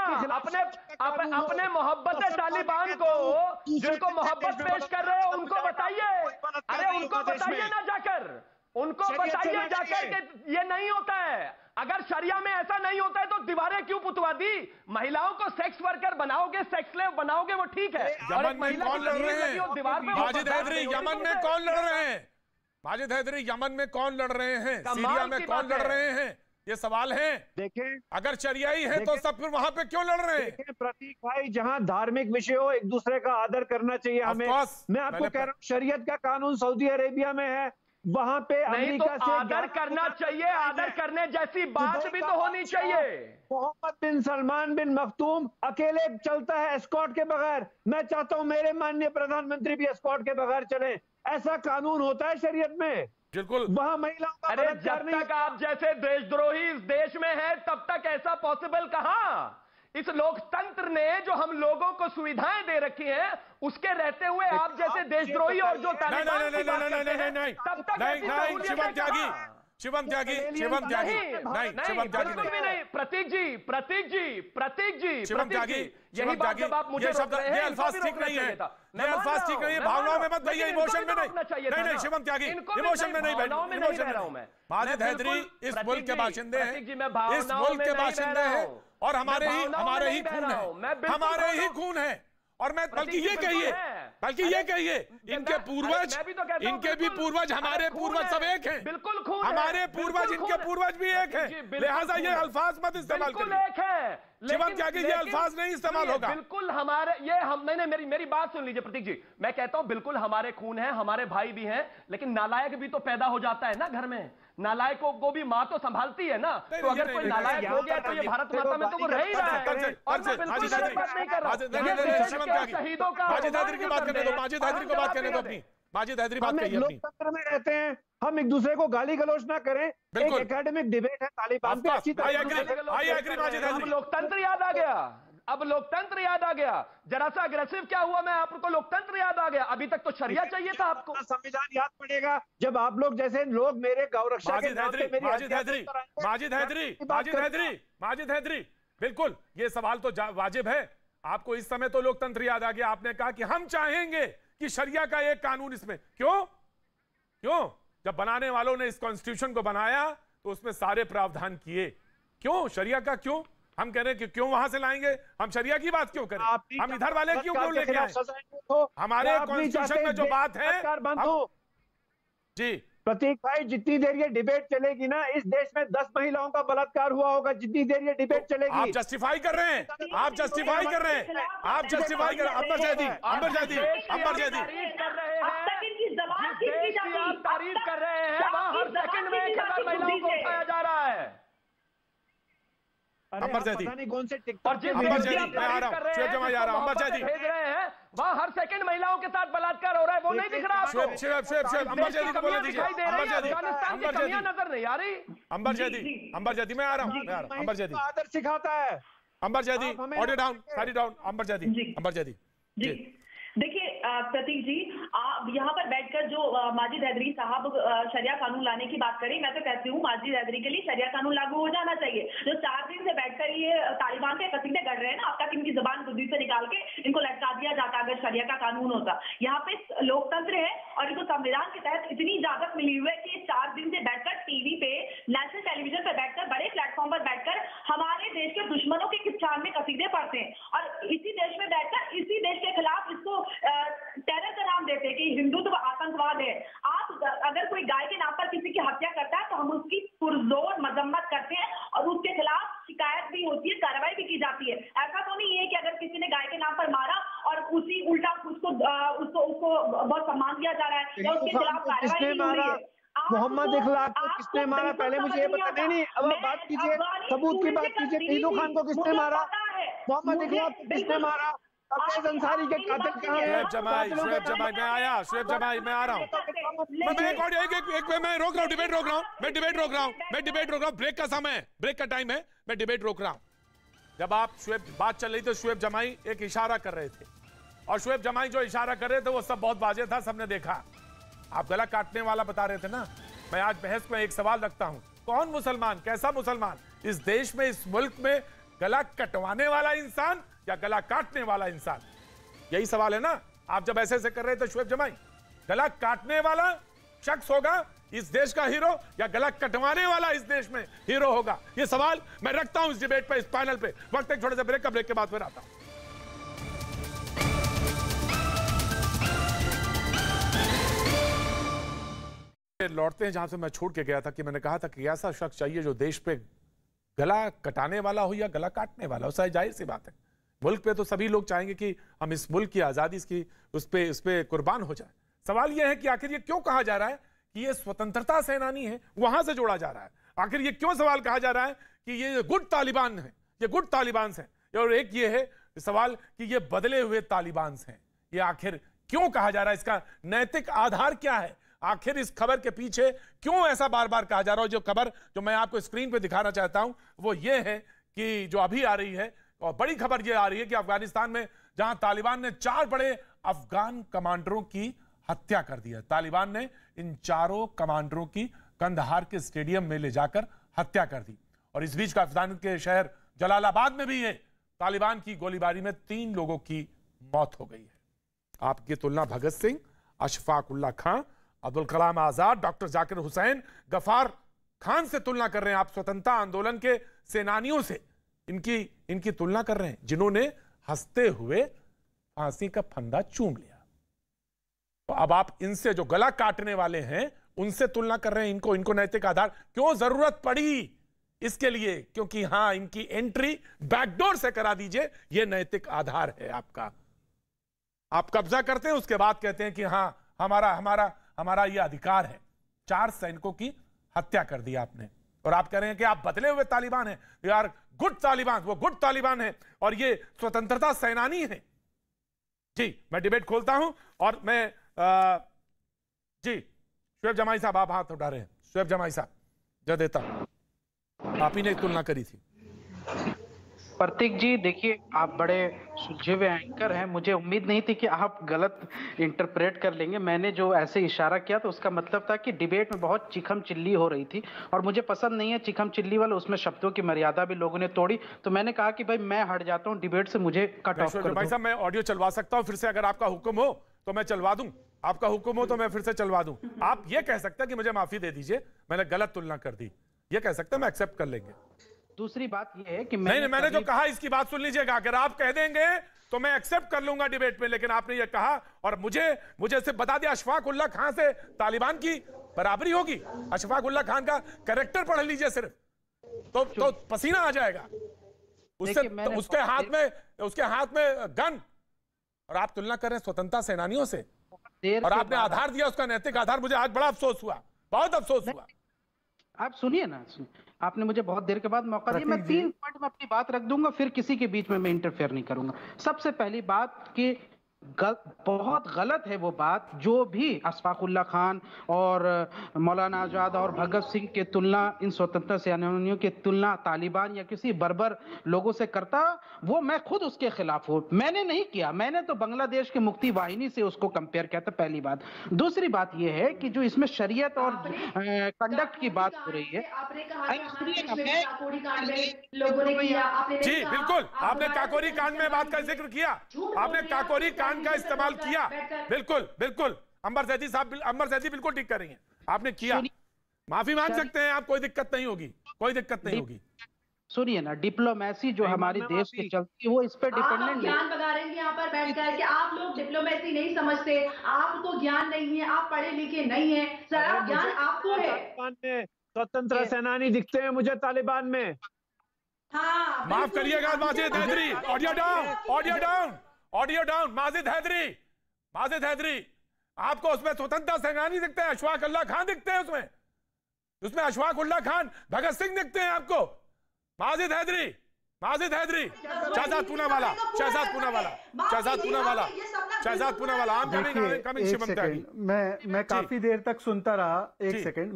अपने मोहब्बत तालिबान को, जिनको मोहब्बत पेश कर रहे हो, उनको बताइए। अरे उनको बताइए ना जाकर, उनको बताइए जाकर कि ये नहीं होता है। अगर शरिया में ऐसा नहीं होता है तो दीवारें क्यों पुतवा दी? महिलाओं को सेक्स वर्कर बनाओगे, सेक्स स्लेव बनाओगे, वो ठीक है। यमन में कौन लड़ रहे हैं? दीवार पे माजिद हैदरी, यमन में कौन लड़ रहे हैं? माजिद हैदरी, यमन में कौन लड़ रहे हैं? सीरिया में कौन लड़ रहे हैं? ये सवाल है। देखें, अगर शरियाई है तो सब फिर वहां पे क्यों लड़ रहे हैं? प्रतीक भाई, जहां धार्मिक विषय हो, एक दूसरे का आदर करना चाहिए हमें। मैं आपको कह रहा हूँ, शरीयत का कानून सऊदी अरेबिया में है, वहां पे अमेरिका से आदर करना चाहिए। आदर करने जैसी बात भी तो होनी चाहिए। मोहम्मद बिन सलमान बिन मखतूम अकेले चलता है एस्कॉर्ट के बगैर। मैं चाहता हूं मेरे माननीय प्रधानमंत्री भी एस्कॉर्ट के बगैर चले। ऐसा कानून होता है शरीयत में, बिल्कुल। वहां महिलाओं का अरे जब तक आप जैसे देशद्रोही इस देश में है तब तक ऐसा पॉसिबल कहां? इस लोकतंत्र ने जो हम लोगों को सुविधाएं दे रखी हैं, उसके रहते हुए आप जैसे देशद्रोही और जो तालिबान की बात करते हैं, तब तक ऐसी सहूलियत शिवम त्यागी, शिवम त्यागी, शिवम त्यागी, नहीं, शिवम त्यागी नहीं। प्रतीक जी, शिवम त्यागी, यही बात जब आप मुझे शब्द, ये अल्फाज ठीक नहीं है, ये अल्फाज ठीक नहीं है। भावनाओं में मत भैया, इमोशन में नहीं, शिवम त्यागी, इमोशन में नहीं, इमोशन में नहीं। माजिद हैदरी इस मुल्क के बाशिंदे हैं, इस मुल्क के बाशिंदे हैं और हमारे ही खून है। और मैं बल्कि ये कहिए इनके भी पूर्वज हमारे पूर्वज सब एक हैं। बिल्कुल खून हमारे पूर्वज, इनके पूर्वज भी एक हैं। लिहाजा ये अल्फाज मत इस्तेमाल करिए। शिवम त्यागी, ये अल्फाज नहीं इस्तेमाल होगा। बिल्कुल हमारे ये हम मैंने मेरी बात सुन लीजिए प्रतीक जी। मैं कहता हूं बिल्कुल हमारे खून है, हमारे भाई भी हैं, लेकिन नालायक भी तो पैदा हो जाता है ना घर में। नालायकों को भी मां तो संभालती है ना। तो अगर कोई नालायक हो गया तो ये भारत माता में तो वो रह ही रहा है। और मैं बिल्कुल गलत बात नहीं कर रहा। शहीदों का माजिद हैदरी की बात करने दो, माजिद हैदरी को बात करने दो अपनी। माजिद हैदरी बात करिए अपनी। लोकतंत्र में रहते हैं, हम एक दूसरे को गाली गलौज ना करें। एक एकेडमिक डिबेट है तालिबान पे, अच्छी तरह लोकतंत्र याद आ गया। अब लोकतंत्र याद आ गया। जरा सा अग्रेसिव क्या हुआ मैं आपको? लोकतंत्र याद आ गया। अभी तक तो शरिया चाहिए था आपको। संविधान याद पड़ेगा जब आप लोग जैसे लोग मेरे गौरक्षा के नाम पे मेरी माजिद हैदरी, बिल्कुल ये सवाल तो वाजिब है। आपको इस समय तो लोकतंत्र याद आ गया। आपने कहा कि हम चाहेंगे कि शरिया का एक कानून इसमें। क्यों? जब बनाने वालों ने इस कॉन्स्टिट्यूशन को बनाया तो उसमें सारे प्रावधान किए। क्यों शरिया का? क्यों हम कह रहे हैं कि क्यों वहां से लाएंगे? हम शरिया की बात क्यों करें? हम इधर वाले क्यों लेके आए? हमारे कॉन्स्टिट्यूशन में जो बात है जी प्रतीक भाई, जितनी देर ये डिबेट चलेगी ना, इस देश में 10 महिलाओं का बलात्कार हुआ होगा। जितनी देर ये डिबेट चलेगी, आप जस्टिफाई कर रहे हैं। आप जस्टिफाई कर रहे हैं। अंबर जैदी तारीफ कर रहे हैं, वहां हर सेकंड में 1000 महिलाओं को उठाया जा रहा है। अंबर जैदी कौन से अंबर जैदी मैं आ रहा हूं। शुएब जमाई आ रहा हूं। अंबर जैदी भेज रहे हैं, वहां हर सेकंड महिलाओं के साथ बलात्कार हो रहा है। वो नहीं दिख रहा आपको? शुएब अंबर जैदी को बोलने दीजिए। अफगानिस्तान की कमियां नजर नहीं आ रही। अंबर जैदी मैं आ रहा हूं। अंबर जैदी आदर सिखाता है। अंबर जैदी ऑडियो डाउन, सारी डाउन। अंबर जैदी जी देखिए प्रतीक जी, आप यहाँ पर बैठकर जो माजिद हैदरी साहब शरिया कानून लाने की बात करें, मैं तो कहती हूँ माजिद हैदरी के लिए शरिया कानून लागू हो जाना चाहिए। जो 4 दिन से बैठकर ये तालिबान के कसीदे गढ़ रहे हैं ना, अब तक इनकी जुबान बुद्धि से निकाल के इनको लटका दिया जाता अगर शरिया का कानून होता। यहाँ पे लोकतंत्र है और इनको संविधान के तहत इतनी इजाजत मिली हुई है कि 4 दिन से बैठकर टीवी पे, नेशनल टेलीविजन पे बैठकर, बड़े प्लेटफॉर्म पर बैठकर हमारे देश के दुश्मनों के किस्सान में कसीदे पढ़ते हैं और इसी देश में बैठकर इसी देश के खिलाफ इसको टेरर का नाम देते हैं कि हिंदुत्व आतंकवाद है। आप अगर कोई गाय के नाम पर किसी की हत्या करता है तो हम उसकी पुरजोर मजम्मत करते हैं और उसके खिलाफ शिकायत भी होती है, कार्रवाई भी की जाती है। ऐसा तो नहीं है कि अगर किसी ने गाय के नाम पर मारा और उसी उल्टा उसको बहुत सम्मान दिया जा रहा है या उसके खिलाफ कार्रवाई नहीं हो रही है। मोहम्मद इखलाक को किसने मारा पहले मुझे ये बता। नहीं, अब आप बात कीजिए, सबूत की बात कीजिए। कीलू खान को किसने मारा? मोहम्मद इखलाक को किसने मारा? अंसारी के कातिल कहां हैं? शुएब जमाई मैं आया। शुएब जमाई मैं आ रहा हूं। मैं रोक रहा हूं, डिबेट रोक रहा हूं। ब्रेक का समय है, ब्रेक का टाइम है, मैं डिबेट रोक रहा हूं। जब आप बात चल रही थी, शुएब जमाई एक इशारा कर रहे थे और शुएब जमाई जो इशारा कर रहे थे वो सब बहुत वाज़ेह था, सबने देखा। आप गला काटने वाला बता रहे थे ना। मैं आज बहस में एक सवाल रखता हूं, कौन मुसलमान, कैसा मुसलमान इस देश में, इस मुल्क में गला कटवाने वाला इंसान या गला काटने वाला इंसान? यही सवाल है ना। आप जब ऐसे कर रहे थे शुएब जमाई, गला काटने वाला शख्स होगा इस देश का हीरो या गला कटवाने वाला इस देश में हीरो होगा? ये सवाल मैं रखता हूं इस डिबेट पे, इस पैनल पे। वक्त एक छोटे से ब्रेक का, ब्रेक के बाद फिर आता हूं। लौटते हैं जहां से मैं छोड़ के गया था कि मैंने कहा था कि ऐसा शख्स चाहिए जो देश पे गला कटाने वाला हो या गला काटने वाला हो। शायद जाहिर सी बात है, मुल्क पे तो सभी लोग चाहेंगे कि हम इस मुल्क की आजादी की उस पे कुर्बान हो जाए। सवाल यह है कि आखिर ये क्यों कहा जा रहा है कि ये स्वतंत्रता सेनानी है, वहां से जोड़ा जा रहा है? आखिर ये क्यों सवाल कहा जा रहा है कि ये गुड तालिबान है, ये गुड तालिबान हैं? और एक ये है सवाल कि ये बदले हुए तालिबान हैं। ये आखिर क्यों कहा जा रहा है? इसका नैतिक आधार क्या है? आखिर इस खबर के पीछे क्यों ऐसा बार बार कहा जा रहा है? जो खबर जो मैं आपको स्क्रीन पे दिखाना चाहता हूं वो ये है कि जो अभी आ रही है, और बड़ी खबर ये आ रही है कि अफगानिस्तान में जहां तालिबान ने 4 बड़े अफगान कमांडरों की हत्या कर दी है। तालिबान ने इन 4 कमांडरों की कंदहार के स्टेडियम में ले जाकर हत्या कर दी। और इस बीच अफगानिस्तान के शहर जलालाबाद में भी है तालिबान की गोलीबारी में 3 लोगों की मौत हो गई है। आपकी तुलना भगत सिंह, अशफाक उल्ला खां, अब्दुल कलाम आजाद, डॉक्टर जाकिर हुसैन, गफार खान से तुलना कर रहे हैं आप, स्वतंत्रता आंदोलन के सेनानियों से इनकी तुलना कर रहे हैं जिन्होंने हंसते हुए फांसी का फंदा चूम लिया। तो अब आप इनसे जो गला काटने वाले हैं उनसे तुलना कर रहे हैं इनको नैतिक आधार क्यों जरूरत पड़ी? इसके लिए क्योंकि हां, इनकी एंट्री बैकडोर से करा दीजिए, यह नैतिक आधार है आपका। आप कब्जा करते हैं, उसके बाद कहते हैं कि हां हमारा यह अधिकार है। 4 सैनिकों की हत्या कर दी आपने और आप कह रहे हैं कि आप बदले हुए तालिबान हैं। यार गुड तालिबान, वो गुड तालिबान है और ये स्वतंत्रता सेनानी है। जी, मैं डिबेट खोलता हूं और मैं जी शुएब जमाई साहब, आप हाथ उठा रहे हैं। शुएब जमाई साहब, जय देता, आप ही ने तुलना करी थी। प्रतीक जी, देखिए आप बड़े सुलझे हुए एंकर हैं, मुझे उम्मीद नहीं थी कि आप गलत इंटरप्रेट कर लेंगे। मैंने जो ऐसे इशारा किया तो उसका मतलब था कि डिबेट में बहुत चिखम चिल्ली हो रही थी और मुझे पसंद नहीं है चिखम चिल्ली वाला, उसमें शब्दों की मर्यादा भी लोगों ने तोड़ी। तो मैंने कहा कि भाई मैं हट जाता हूँ डिबेट से, मुझे कट ऑफ कर दो। भाई साहब, मैं ऑडियो चलवा सकता हूँ फिर से, अगर आपका हुक्म हो तो मैं चलवा दूं। आपका हुक्म हो तो मैं फिर से चलवा दूं। आप ये कह सकते हैं कि मुझे माफी दे दीजिए, मैंने गलत तुलना कर दी, ये कह सकते हैं, मैं एक्सेप्ट कर लेंगे। दूसरी बात यह है कि मैंने जो कहा इसकी बात सुन लीजिएगा। अगर आप कह देंगे तो मैं एक्सेप्ट कर लूंगा डिबेट में, लेकिन आपने ये कहा और मुझे सिर्फ बता दिया अशफाक उल्ला खान से तालिबान की बराबरी होगी। अशफाक उल्ला खान का कैरेक्टर पढ़ लीजिए सिर्फ, तो पसीना आ जाएगा। उसके हाथ में गन और आप तुलना कर रहे हैं स्वतंत्रता सेनानियों से, और आपने आधार दिया उसका नैतिक आधार। मुझे आज बड़ा अफसोस हुआ, बहुत अफसोस हुआ। आप सुनिए ना, आपने मुझे बहुत देर के बाद मौका दिया। मैं 3 पॉइंट में अपनी बात रख दूंगा, फिर किसी के बीच में मैं इंटरफेयर नहीं करूंगा। सबसे पहली बात कि बहुत गलत है वो बात जो भी अशफाक उल्ला खान और मौलाना आजाद और भगत सिंह के तुलना, इन स्वतंत्रता सेनानियों की तुलना तालिबान या किसी बर्बर लोगों से करता, वो मैं खुद उसके खिलाफ हूं। मैंने नहीं किया, मैंने तो बांग्लादेश की मुक्ति वाहिनी से उसको कंपेयर किया था, पहली बात। दूसरी बात यह है कि जो इसमें शरीयत और कंडक्ट की बात हो रही है, जी बिल्कुल, आपने काकोरी कांड में बात का जिक्र किया, आपने काकोरी कांड का इस्तेमाल किया, बिल्कुल अंबर जैदी बिल्कुल ठीक कर रही हैं, आपने किया। माफी मांग सकते हैं आप, कोई दिक्कत नहीं होगी। सुनिए ना, डिप्लोमेसी जो हमारे देश की चलती है वो इस पर डिपेंडेंट है। ज्ञान बता रहे हैं यहाँ पर बैठकर कि आप लोग डिप्लोमेसी नहीं समझते, आपको ज्ञान नहीं है, आप पढ़े लिखे नहीं है। सर ज्ञान आपको है। स्वतंत्र सेनानी दिखते हैं मुझे तालिबान में। हाँ, माफ करिएगा माजिद हैदरी, ऑडियो डाउन। माजिद हैदरी, आपको उसमें स्वतंत्रता सेनानी दिखते हैं, अशफाक उल्ला खान दिखते हैं उसमें अशफाक उल्ला खान, भगत सिंह दिखते हैं आपको। माजिद हैदरी, शहजाद पूनावाला, मैं काफी देर तक सुनता रहा। एक सेकंड,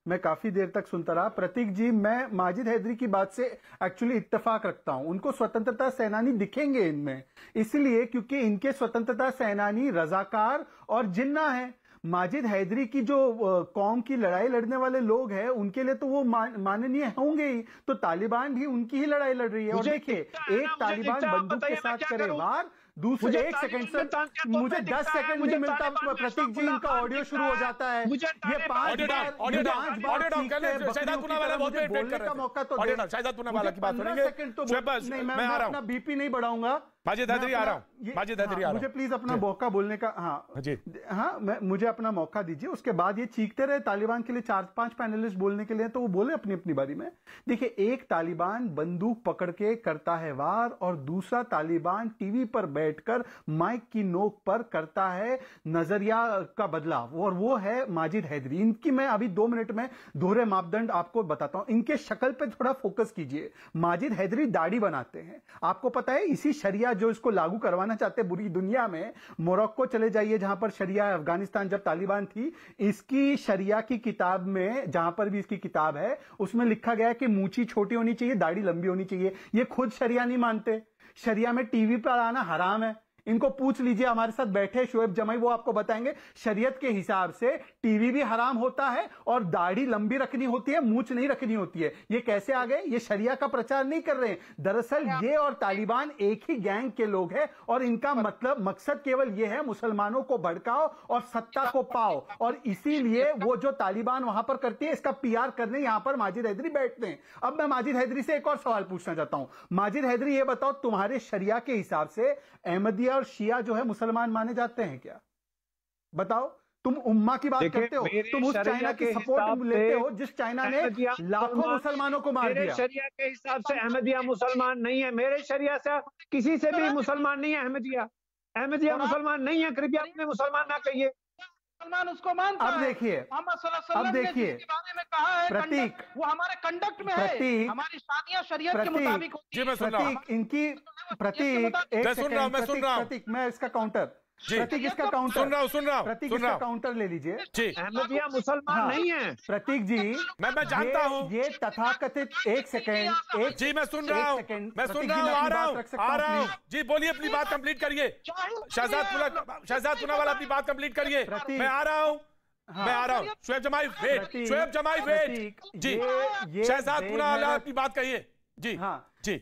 मैं काफी देर तक सुनता रहा। प्रतीक जी, मैं माजिद हैदरी की बात से एक्चुअली इत्तेफाक रखता हूं। उनको स्वतंत्रता सेनानी दिखेंगे इनमें, इसलिए क्योंकि इनके स्वतंत्रता सेनानी रजाकार और जिन्ना है। माजिद हैदरी की जो कौम की लड़ाई लड़ने वाले लोग हैं, उनके लिए तो वो माननीय होंगे ही, तो तालिबान भी उनकी ही लड़ाई लड़ रही है। और देखिए, एक तालिबान बंदूक के साथ करे वार, दूसरे 1 सेकंड सर, मुझे 10 सेकंड नहीं मिलता, प्रतीक जी इनका ऑडियो शुरू हो जाता है। ये 5 बार बोलने का मौका तो शाहिद पूनावाला की बात सुनेंगे। मैं आ रहा हूं, अपना बीपी नहीं बढ़ाऊंगा। माजिद हैदरी आ रहा हूं, माजिद हैदरी आ रहा हूं। मुझे प्लीज अपना मौका बोलने का, मुझे अपना मौका दीजिए। उसके बाद ये चीखते रहे तालिबान के लिए 4-5 पैनलिस्ट बोलने के लिए, तो वो बोले अपनी अपनी बारी में। देखिए, एक तालिबान बंदूक पकड़ के करता है वार और दूसरा तालिबान टीवी पर बैठकर माइक की नोक पर करता है नजरिया का बदलाव, और वो है माजिद हैदरी। इनकी मैं अभी 2 मिनट में दोहरे मापदंड आपको बताता हूं। इनके शक्ल पे थोड़ा फोकस कीजिए। माजिद हैदरी दाढ़ी बनाते हैं, आपको पता है। इसी शरिया जो इसको लागू करवाना चाहते हैं पूरी दुनिया में, मोरक्को चले जाइए जहां पर शरिया, अफगानिस्तान जब तालिबान थी, इसकी शरिया की किताब में, जहां पर भी इसकी किताब है, उसमें लिखा गया है कि मूंछी छोटी होनी चाहिए, दाढ़ी लंबी होनी चाहिए। ये खुद शरिया नहीं मानते। शरिया में टीवी पर आना हराम है। इनको पूछ लीजिए, हमारे साथ बैठे शोएब जमाई, वो आपको बताएंगे शरीयत के हिसाब से टीवी भी हराम होता है और दाढ़ी लंबी रखनी होती है, मूंछ नहीं रखनी होती है। ये कैसे आ गए? ये शरिया का प्रचार नहीं कर रहे हैं। दरअसल ये और तालिबान एक ही गैंग के लोग हैं और इनका मतलब मकसद केवल ये है मुसलमानों को भड़काओ और सत्ता को पाओ, और इसीलिए वो जो तालिबान वहां पर करती है, इसका PR करने यहां पर माजिद हैदरी बैठते हैं। अब मैं माजिद हैदरी से एक और सवाल पूछना चाहता हूं। माजिद हैदरी, ये बताओ, तुम्हारे शरिया के हिसाब से अहमदिया और शिया जो है मुसलमान माने जाते हैं क्या? बताओ। तुम उम्मा की बात करते हो, तुम उस चाइना की सपोर्ट लेते हो जिस चाइना ने लाखों मुसलमानों को मार दिया। शरिया के हिसाब से अहमदिया मुसलमान नहीं है। मेरे शरिया से किसी से भी मुसलमान नहीं है अहमदिया। अहमदिया मुसलमान नहीं है, कृपया अपने मुसलमान ना कहिए। मुसलमान उसको मानता है। अब देखिए, बारे में कहा है प्रतीक, वो हमारे कंडक्ट में है। हमारी शादियां शरीयत के मुताबिक होती है। प्रतीक, इनकी प्रतीक, एक सेकंड प्रतीक, मैं इसका काउंटर, प्रतीक इसका काउंटर सुन रहा हूं, प्रतीक इसका काउंटर ले लीजिए। अहमदिया मुसलमान नहीं है प्रतीक जी। मैं जानता हूं ये तथाकथित, एक सेकंड, जी मैं सुन रहा हूं, आ रहा हूं जी, बोलिए, अपनी बात कंप्लीट करिए। शहजाद पूनावाला, अपनी बात कंप्लीट करिए। मैं आ रहा हूं, शोएब जमाई वेट जी। शहजाद पूनावाला, अपनी बात कहिए जी। हाँ जी,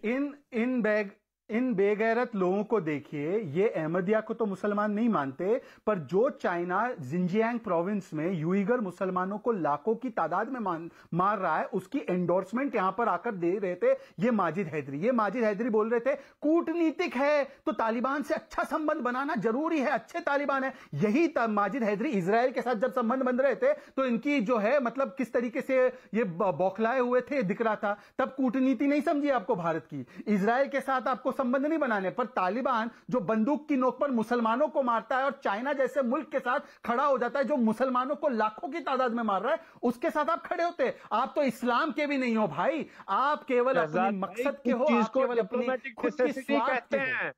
इन बेगैरत लोगों को देखिए, ये अहमदिया को तो मुसलमान नहीं मानते, पर जो चाइना जिंजियांग प्रोविंस में यूइगर मुसलमानों को लाखों की तादाद में मार रहा है, उसकी एंडोर्समेंट यहां पर आकर दे रहे थे ये माजिद हैदरी। ये माजिद हैदरी बोल रहे थे कूटनीतिक है तो तालिबान से अच्छा संबंध बनाना जरूरी है, अच्छे तालिबान है। यही माजिद हैदरी इजराइल के साथ जब संबंध बन रहे थे तो इनकी जो है मतलब किस तरीके से ये बौखलाए हुए थे दिख रहा था। तब कूटनीति नहीं समझी आपको भारत की, इजराइल के साथ आपको संबंध नहीं बनाने, पर तालिबान जो बंदूक की नोक पर मुसलमानों को मारता है और चाइना जैसे मुल्क के साथ खड़ा हो जाता है जो मुसलमानों को लाखों की तादाद में मार रहा है, उसके साथ आप खड़े होते। आप तो इस्लाम के भी नहीं हो भाई, आप केवल अपने मकसद के हो, आप केवल अपनी खुद की स्वार्थ के हो।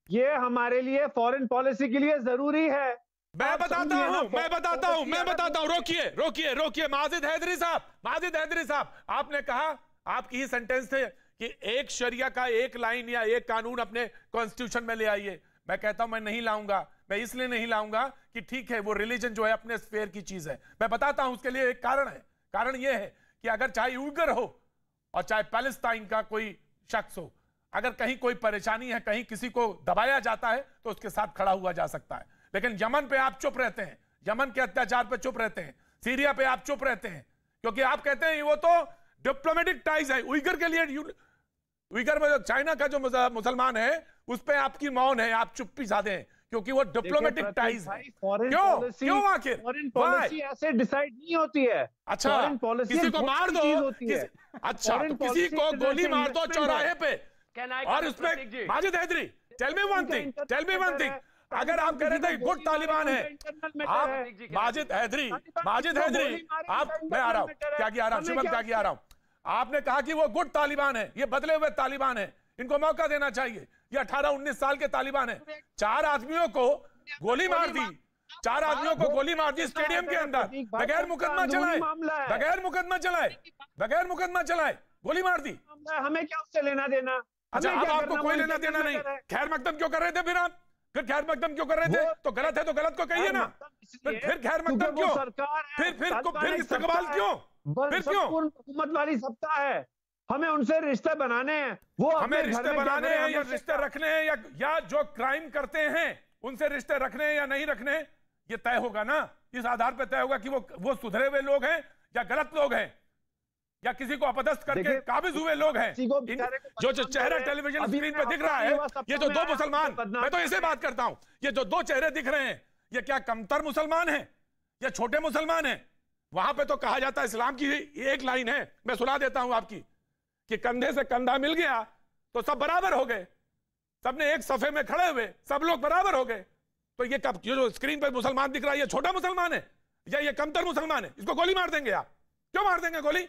ये हमारे लिए फॉरेन पॉलिसी के लिए जरूरी है। मैं बताता हूं, रोकिए माजिद हैदरी साहब, आपने कहा, आपकी ही सेंटेंस थे कि एक शरिया का एक लाइन या एक कानून अपने कॉन्स्टिट्यूशन में ले आइए। मैं कहता हूं मैं नहीं लाऊंगा। मैं इसलिए नहीं लाऊंगा कि ठीक है, वो रिलीजन जो है अपने स्फेयर की चीज है। मैं बताता हूं उसके लिए एक कारण है। कारण यह है कि अगर चाहे उइगर हो और चाहे पैलेस्टाइन का कोई शख्स हो, अगर कहीं कोई परेशानी है, कहीं किसी को दबाया जाता है तो उसके साथ खड़ा हुआ जा सकता है। लेकिन यमन पे आप चुप रहते हैं, यमन के अत्याचार पे चुप रहते हैं, सीरिया पे आप चुप रहते हैं, क्योंकि आप कहते हैं वो तो डिप्लोमेटिक टाइज है। उइगर के लिए, उइगर में चाइना का जो मुसलमान है उस पे आपकी मौन है, आप चुप्पी साधे हैं क्योंकि वो डिप्लोमेटिक टाइज है। क्यों आखिर फॉरेन पॉलिसी ऐसे डिसाइड नहीं होती है। अच्छा, किसी को मार दो, अच्छा तो किसी को गोली मार दो चौराहे पे, और उसमें Majid Haidari, tell me one thing, अगर आप कह रहे थे गुड तालिबान है, आप माजिद हैदरी आप, मैं आ रहा हूं, त्यागी आ रहा हूं, आपने कहा कि वो गुड तालिबान है, ये बदले हुए तालिबान है, इनको मौका देना चाहिए। ये 18-19 साल के तालिबान है। 4 आदमियों को गोली मार दी, 4 आदमियों को गोली मार दी स्टेडियम के अंदर, बगैर मुकदमा चलाए, गोली मार दी। हमें क्या उससे लेना देना? अच्छा, अब आपको कोई लेना देना नहीं, खैर मकदम क्यों कर रहे थे फिर आप? फिर खैर मकदम क्यों कर रहे थे? तो गलत है तो गलत को कहिए ना। फिर खैर मकदम क्यों? फिर इस्तकबाल क्यों? हुकूमत वाली सत्ता है, हमें उनसे रिश्ते बनाने हैं, वो हमें रिश्ते बनाने हैं या रिश्ते रखने हैं, या जो क्राइम करते हैं उनसे रिश्ते रखने हैं या नहीं रखने हैं, ये तय होगा ना। इस आधार पर तय होगा कि वो सुधरे हुए लोग हैं या गलत लोग हैं, या किसी को अपदस्थ करके काबिज हुए लोग हैं। जो चेहरा टेलीविजन स्क्रीन पे दिख रहा है, ये जो दो मुसलमान, मैं तो इसे बात करता हूं, ये जो दो चेहरे दिख रहे हैं, ये क्या कमतर मुसलमान हैं या छोटे मुसलमान हैं? वहां पे तो कहा जाता है, इस्लाम की एक लाइन है, मैं सुना देता हूं आपकी, कि कंधे से कंधा मिल गया तो सब बराबर हो गए, सबने एक सफे में खड़े हुए, सब लोग बराबर हो गए। तो ये कब, ये जो स्क्रीन पर मुसलमान दिख रहा है, ये छोटा मुसलमान है या ये कमतर मुसलमान है? इसको गोली मार देंगे आप? क्यों मार देंगे गोली?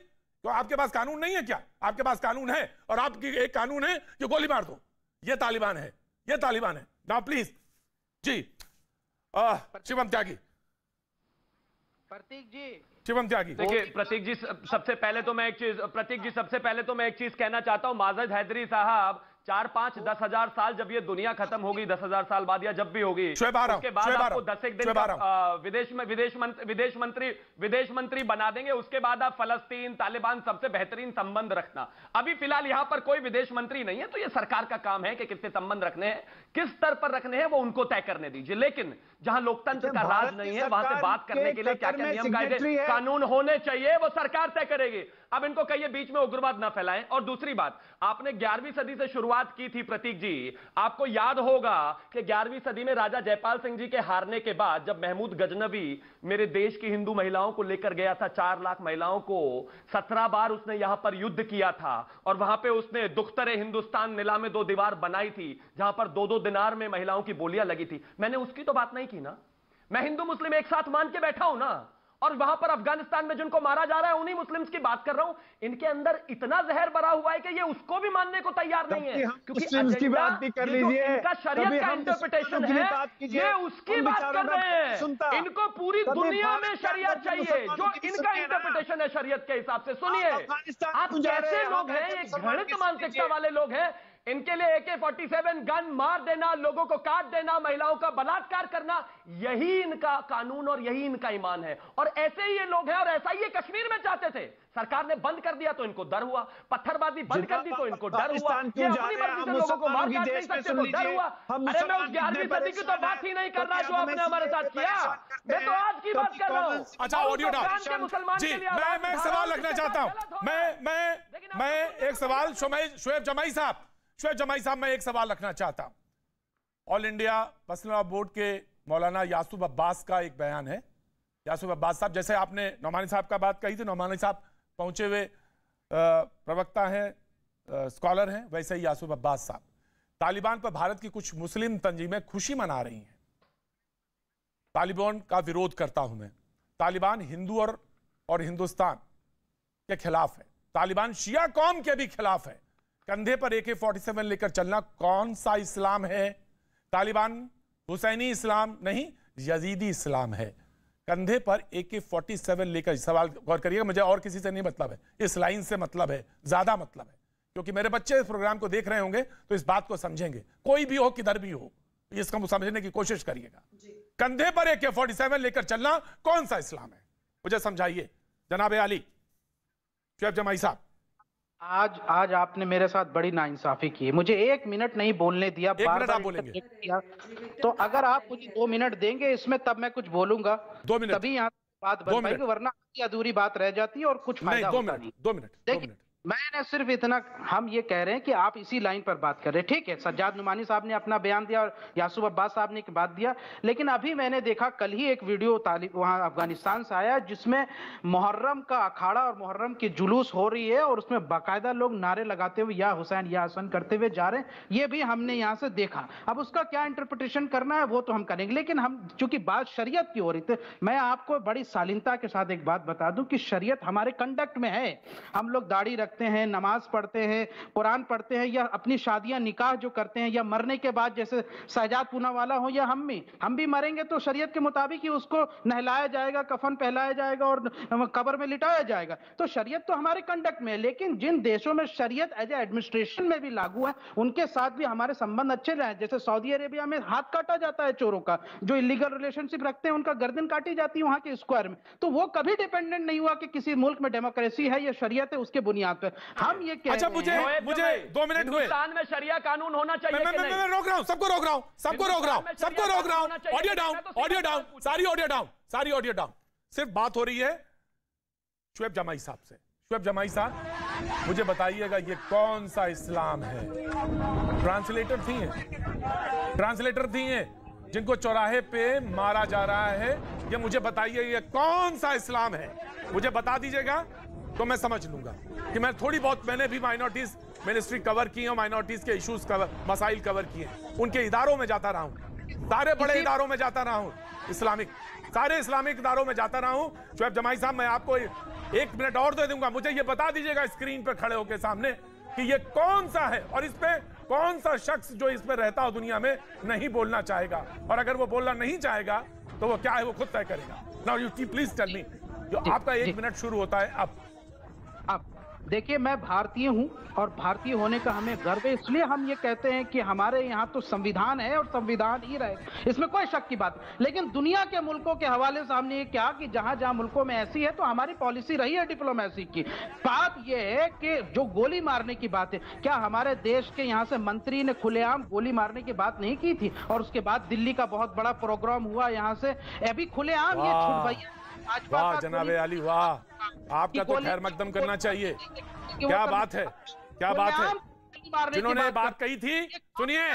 तो आपके पास कानून नहीं है क्या? आपके पास कानून है, और आपकी एक कानून है कि गोली मार दो। ये तालिबान है, ये तालिबान है। नाउ प्लीज जी, शिवम त्यागी, प्रतीक जी, शिवम त्यागी। देखिए प्रतीक जी, सबसे पहले तो मैं एक चीज कहना चाहता हूं। माजिद हैदरी साहब, 4, 5, 10 हजार साल जब ये दुनिया खत्म होगी, 10 हजार साल बाद या जब भी होगी, उसके बाद आपको 10 एक दिन का विदेश मंत्री बना देंगे। उसके बाद आप फलस्तीन, तालिबान सबसे बेहतरीन संबंध रखना। अभी फिलहाल यहां पर कोई विदेश मंत्री नहीं है, तो ये सरकार का काम है कि कितने संबंध रखने हैं, किस स्तर पर रखने हैं, वो उनको तय करने दीजिए। लेकिन जहां लोकतंत्र का राज नहीं है, वहां से बात करने के लिए क्या क्या नियम कायदे कानून होने चाहिए, वो सरकार तय करेगी। अब इनको कहिए बीच में उग्रवाद ना फैलाएं। और दूसरी बात, आपने 11वीं सदी से शुरुआत की थी प्रतीक जी। आपको याद होगा कि 11वीं सदी में राजा जयपाल सिंह जी के हारने के बाद, जब महमूद गजनवी मेरे देश की हिंदू महिलाओं को लेकर गया था, 4 लाख महिलाओं को, 17 बार उसने यहां पर युद्ध किया था, और वहां पे उसने दुख्तरे हिंदुस्तान नीलामे 2 दीवार बनाई थी, जहां पर 2-2 दिनार में महिलाओं की बोलियां लगी थी। मैंने उसकी तो बात नहीं की ना, मैं हिंदू मुस्लिम एक साथ मान के बैठा हूं ना। और वहां पर अफगानिस्तान में जिनको मारा जा रहा है, उन्हीं मुस्लिम्स की बात कर रहा हूं। इनके अंदर इतना जहर भरा हुआ है कि ये उसको भी मानने को तैयार नहीं है, क्योंकि की बात भी कर लीजिए, इनका शरीयत का इंटरप्रिटेशन है, ये उसकी बात कर रहे हैं। इनको पूरी दुनिया में शरीयत चाहिए, जो इनका इंटरप्रिटेशन है शरीयत के हिसाब से। सुनिए, आप कैसे लोग हैं, ये घृणित मानसिकता वाले लोग हैं। इनके लिए AK-47 गन मार देना, लोगों को काट देना, महिलाओं का बलात्कार करना, यही इनका कानून और यही इनका ईमान है। और ऐसे ही ये लोग हैं, और ऐसा ही ये कश्मीर में चाहते थे। सरकार ने बंद कर दिया तो इनको डर हुआ, पत्थरबाजी बंद कर दी तो इनको डर हुआ, ये अपनी मर्जी से लोगों को मार काट नहीं सकते तो डर हुआ। अरे मैं उस 11वीं सदी की तो बात ही नहीं कर रहा जो आपने हमारे साथ किया, मैं तो आज की बात कर रहा हूं। अच्छा, ऑडियो जी, मैं एक सवाल रखना चाहता हूं। मैं एक सवाल, शुएब जमाई साहब, मैं एक सवाल रखना चाहता हूं। ऑल इंडिया मसला बोर्ड के मौलाना यासूब अब्बास का एक बयान है। यासूब अब्बास साहब, जैसे आपने नौमानी साहब का बात कही थी, नौमानी साहब पहुंचे हुए प्रवक्ता हैं, स्कॉलर हैं, वैसे ही यासूब अब्बास साहब तालिबान पर भारत की कुछ मुस्लिम तंजीमें खुशी मना रही हैं। तालिबान का विरोध करता हूं मैं। तालिबान हिंदू और हिंदुस्तान के खिलाफ है, तालिबान शिया कौम के भी खिलाफ है। कंधे पर AK-47 लेकर चलना कौन सा इस्लाम है? तालिबान हुसैनी इस्लाम नहीं, यजीदी इस्लाम है। कंधे पर AK-47 लेकर, सवाल गौर करिएगा, मुझे और किसी से नहीं मतलब है, इस लाइन से मतलब है, ज्यादा मतलब है, क्योंकि मेरे बच्चे इस प्रोग्राम को देख रहे होंगे तो इस बात को समझेंगे, कोई भी हो किधर भी हो, इसको समझने की कोशिश करिएगा। कंधे पर AK-47 लेकर चलना कौन सा इस्लाम है, मुझे समझाइए जनाब आली, शुएब जमाई साहब। आज आपने मेरे साथ बड़ी नाइंसाफी की है, मुझे 1 मिनट नहीं बोलने दिया, बार-बार बोलेंगे। तो अगर आप मुझे 2 मिनट देंगे इसमें, तब मैं कुछ बोलूंगा, 2 मिनट तभी यहाँ बात बन पाएगी, वरना अधूरी बात रह जाती है और कुछ फायदा होता नहीं। 2 मिनट देखिए, मैंने सिर्फ इतना, हम ये कह रहे हैं कि आप इसी लाइन पर बात कर रहे हैं, ठीक है। सज्जाद नुमानी साहब ने अपना बयान दिया और यासूब अब्बास साहब ने एक बात दिया, लेकिन अभी मैंने देखा, कल ही एक वीडियो वहां अफगानिस्तान से आया, जिसमें मुहर्रम का अखाड़ा और मुहर्रम की जुलूस हो रही है, और उसमें बाकायदा लोग नारे लगाते हुए या हुसैन या हसन करते हुए जा रहे हैं। ये भी हमने यहाँ से देखा। अब उसका क्या इंटरप्रिटेशन करना है वो तो हम करेंगे, लेकिन हम चूंकि बात शरीयत की हो रही थी, मैं आपको बड़ी शालीनता के साथ एक बात बता दूं कि शरीयत हमारे कंडक्ट में है। हम लोग दाढ़ी रखते हैं, नमाज पढ़ते हैं, कुरान पढ़ते हैं, या अपनी शादियां निकाह जो करते हैं, या मरने के बाद जैसे शहजाद पूनावाला हो या हम भी मरेंगे तो शरीयत के मुताबिक ही उसको नहलाया जाएगा, कफन पहनाया जाएगा और कब्र में लिटाया जाएगा। तो शरीयत तो हमारे कंडक्ट में है, लेकिन जिन देशों में शरीयत एज ए एडमिनिस्ट्रेशन में भी लागू है, उनके साथ भी हमारे संबंध अच्छे रहे। जैसे सऊदी अरेबिया में हाथ काटा जाता है चोरों का, जो इलीगल रिलेशनशिप रखते हैं उनका गर्दन काटी जाती है वहां के स्क्वायर में। तो वो कभी डिपेंडेंट नहीं हुआ कि किसी मुल्क में डेमोक्रेसी है या शरीयत है उसके बुनियाद कर, हम ये कह अच्छा मुझे 2 मिनट हुए। हिंदुस्तान में शरिया कानून होना चाहिए। मैं रोक रहा हूं, सबको रोक रहा हूं, सबको रोक रहा हूं, सबको रोक रहा हूं। ऑडियो डाउन, ऑडियो डाउन, सारी ऑडियो डाउन, सारी ऑडियो डाउन। सिर्फ बात हो रही है शुएब जमाई साहब से। शुएब जमाई साहब, मुझे बताइएगा ये कौन सा इस्लाम है? ट्रांसलेटर थी हैं, ट्रांसलेटर थी हैं जिनको चौराहे पे मारा जा रहा है। ये मुझे बताइए ये कौन सा इस्लाम है? मुझे बता दीजिएगा तो मैं समझ लूंगा कि मैं थोड़ी बहुत, मैंने भी माइनॉरिटीज मिनिस्ट्री कवर की है, माइनॉरिटीज के इश्यूज कवर, मसाइल कवर किए, उनके इदारों में जाता रहा हूं, सारे बड़े इदारों में जाता रहा हूं, इस्लामिक, सारे इस्लामिक इदारों में जाता रहा हूं। शुएब जमाई साहब, मैं आपको 1 मिनट और दे दूंगा, मुझे ये बता दीजिएगा स्क्रीन पर खड़े होकर सामने कि ये कौन सा है और इस पे कौन सा शख्स जो इसमें रहता हो दुनिया में नहीं बोलना चाहेगा, और अगर वो बोलना नहीं चाहेगा तो वो क्या है वो खुद तय करेगा। Now you please tell me, जो आपका 1 मिनट शुरू होता है अब। देखिए, मैं भारतीय हूं और भारतीय होने का हमें गर्व है, इसलिए हम ये कहते हैं कि हमारे यहाँ तो संविधान है और संविधान ही रहे, इसमें कोई शक की बात। लेकिन दुनिया के मुल्कों के हवाले से हमने ये कहा कि जहां जहां मुल्कों में ऐसी है तो हमारी पॉलिसी रही है डिप्लोमेसी की। बात यह है कि जो गोली मारने की बात है, क्या हमारे देश के यहाँ से मंत्री ने खुलेआम गोली मारने की बात नहीं की थी? और उसके बाद दिल्ली का बहुत बड़ा प्रोग्राम हुआ यहाँ से, अभी खुलेआम ये छुटवाइयां। वाह जनाब अली, वाह, आपका तो खैर मकदम करना चाहिए। क्या बात है, क्या बात है। जिन्होंने बात कही थी, सुनिए,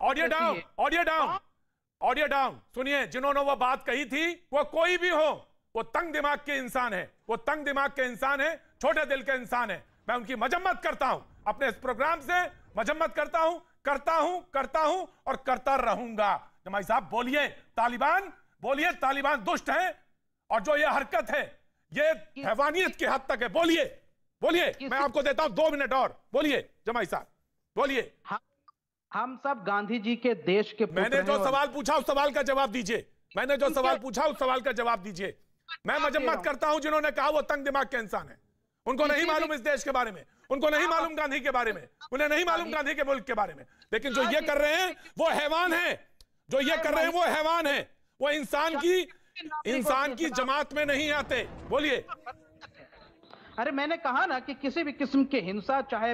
audio down, audio down, audio down, सुनिए, जिन्होंने वो बात कही थी, वो कोई भी हो, वो तंग दिमाग के इंसान है, वो तंग दिमाग के इंसान है, छोटे दिल के इंसान है। मैं उनकी मजम्मत करता हूं, अपने इस प्रोग्राम से मजम्मत करता हूं, करता हूं और करता रहूंगा। जमाई साहब बोलिए, तालिबान, बोलिए तालिबान दुष्ट है और जो ये हरकत है ये हैवानियत की हद तक है। बोलिए, बोलिए, मैं आपको देता हूं 2 मिनट और, बोलिए जमाई साहब, बोलिए। हम सब गांधी जी के देश के पुत्र मैंने जो सवाल पूछा उस सवाल का जवाब दीजिए, मैंने जो सवाल पूछा उस सवाल का जवाब दीजिए। मैं मजम्मत करता हूं जिन्होंने कहा वो तंग दिमाग के इंसान है, उनको नहीं मालूम इस देश के बारे में, उनको नहीं मालूम गांधी के बारे में, उन्हें नहीं मालूम गांधी के मुल्क के बारे में। लेकिन जो ये कर रहे हैं वो हैवान है, जो ये कर रहे हैं वो हैवान है, वो इंसान की जमात में नहीं आते। बोलिए। अरे मैंने कहा ना कि किसी भी किस्म की हिंसा, चाहे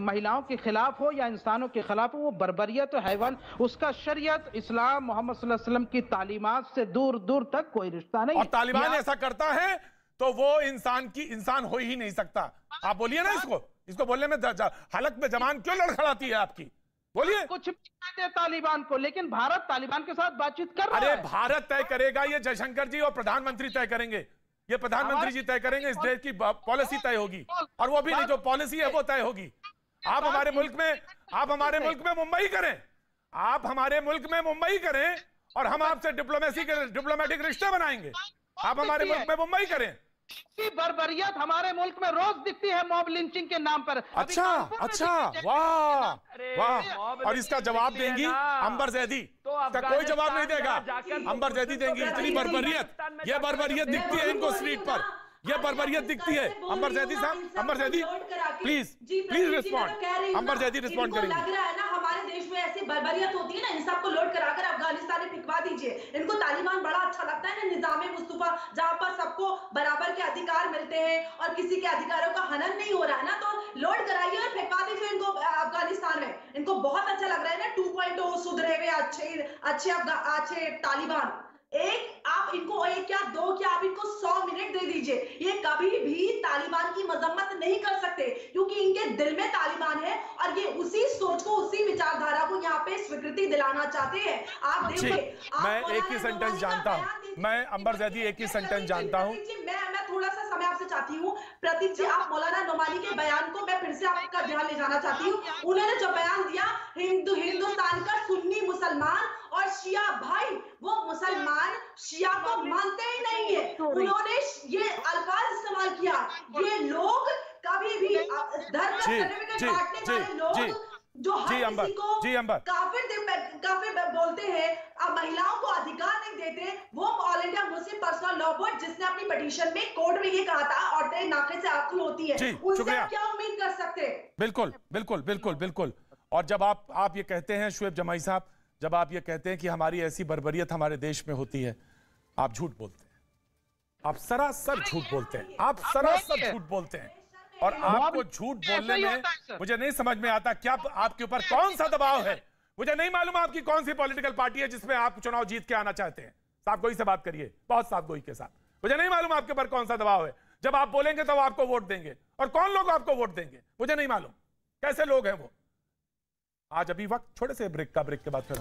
महिलाओं के खिलाफ हो या इंसानों के खिलाफ हो, वो बर्बरियत, हैवान, उसका शरीयत, इस्लाम, मोहम्मद सल्लल्लाहु अलैहि वसल्लम की तालीमात से दूर दूर तक कोई रिश्ता नहीं। और तालिबान ऐसा करता है तो वो इंसान हो ही नहीं सकता। आप बोलिए ना, इसको बोलने में हलक में जबान क्यों लड़खड़ाती है आपकी? बोलिए। कुछ कहते तालिबान को, लेकिन भारत तालिबान के साथ बातचीत कर रहा है। अरे भारत तय करेगा, ये जयशंकर जी और प्रधानमंत्री तय करेंगे, ये प्रधानमंत्री जी तय करेंगे, इस देश की पॉलिसी तय होगी, और वो भी नहीं, जो पॉलिसी है वो तय होगी। आप हमारे मुल्क में मुंबई करें, आप हमारे मुल्क में मुंबई करें और हम आपसे डिप्लोमेटिक रिश्ते बनाएंगे। आप हमारे मुल्क में मुंबई करें। बर्बरियत हमारे मुल्क में रोज दिखती है, मॉब लिंचिंग के नाम पर। अच्छा, वाह वाह। और इसका जवाब देंगी अंबर जैदी, इसका कोई जवाब नहीं देगा, अंबर जैदी देंगी। इतनी बर्बरियत, ये बर्बरियत दिखती है इनको स्ट्रीट पर, ये बर्बरियत दिखती है। अंबर जैदी साहब, Ambar Zaidi please respond, Ambar Zaidi respond करेंगे। लग रहा है ना हमारे देश में ऐसी बर्बरियत होती है ना, इन सबको लोड कराकर अफगानिस्तान में फिकवा दीजिए। इनको तालिबान बड़ा अच्छा लगता है ना, निजामे मुस्तफा, जहां पर सबको बराबर के अधिकार मिलते हैं और किसी के अधिकारों का हनन नहीं हो रहा है ना, तो लोड कराइए और फिकवा दीजिए इनको अफगानिस्तान में। इनको बहुत अच्छा लग रहा है ना 2.0 सुधरे हुए अच्छे तालिबान। आप इनको 1 या 2 क्या, आप इनको 100 मिनट दे दीजिए, ये कभी भी तालिबान की मजम्मत नहीं कर सकते, क्योंकि इनके दिल में तालिबान है और ये उसी सोच को, उसी विचारधारा को यहाँ पे स्वीकृति दिलाना चाहते हैं। आप देखिए, मैं एक ही सेंटेंस जानता हूँ, मैं अंबर जैदी एक ही सेंटेंस जानता हूँ। मैं थोड़ा सा समय आपसे चाहती हूँ। प्रतीक जी, आप मौलाना नोमानी के बयान को मैं फिर से आपका ध्यान ले जाना चाहती हूँ। उन्होंने जो बयान दिया, हिंदुस्तान का सुन्नी मुसलमान और शिया भाई, वो मुसलमान शिया को मानते ही नहीं है। उन्होंने ये अल्फाज इस्तेमाल किया, ये लोग कभी भी धर्म सर्टिफिकेट बांटने वाले लोग जो हर किसी को काफिर बोलते हैं, अब महिलाओं को अधिकार नहीं देते, वो all India Muslim personal law board, जिसने अपनी पिटीशन में कोर्ट में ये कहा था औरतें नाके से आंसू होती है, उनसे क्या उम्मीद कर सकते? बिल्कुल बिल्कुल बिल्कुल बिल्कुल। और जब आप ये कहते हैं शुएब जमाई साहब, जब आप ये कहते हैं कि हमारी ऐसी बर्बरियत हमारे देश में होती है, आप झूठ बोलते हैं, आप सरासर झूठ बोलते हैं, आप सरासर झूठ बोलते हैं। और आपको झूठ बोलने में मुझे नहीं समझ में आता क्या आपके ऊपर कौन सा दबाव है। मुझे नहीं मालूम आपकी कौन सी पॉलिटिकल पार्टी है जिसमें आप चुनाव जीत के आना चाहते हैं। साफ गोई से बात करिए, बहुत साफ गोई के साथ। मुझे नहीं मालूम आपके ऊपर कौन सा दबाव है। जब आप बोलेंगे तब आपको वोट देंगे, और कौन लोग आपको वोट देंगे मुझे नहीं मालूम, कैसे लोग हैं वो। आज अभी वक्त छोटे से ब्रेक के बाद फिर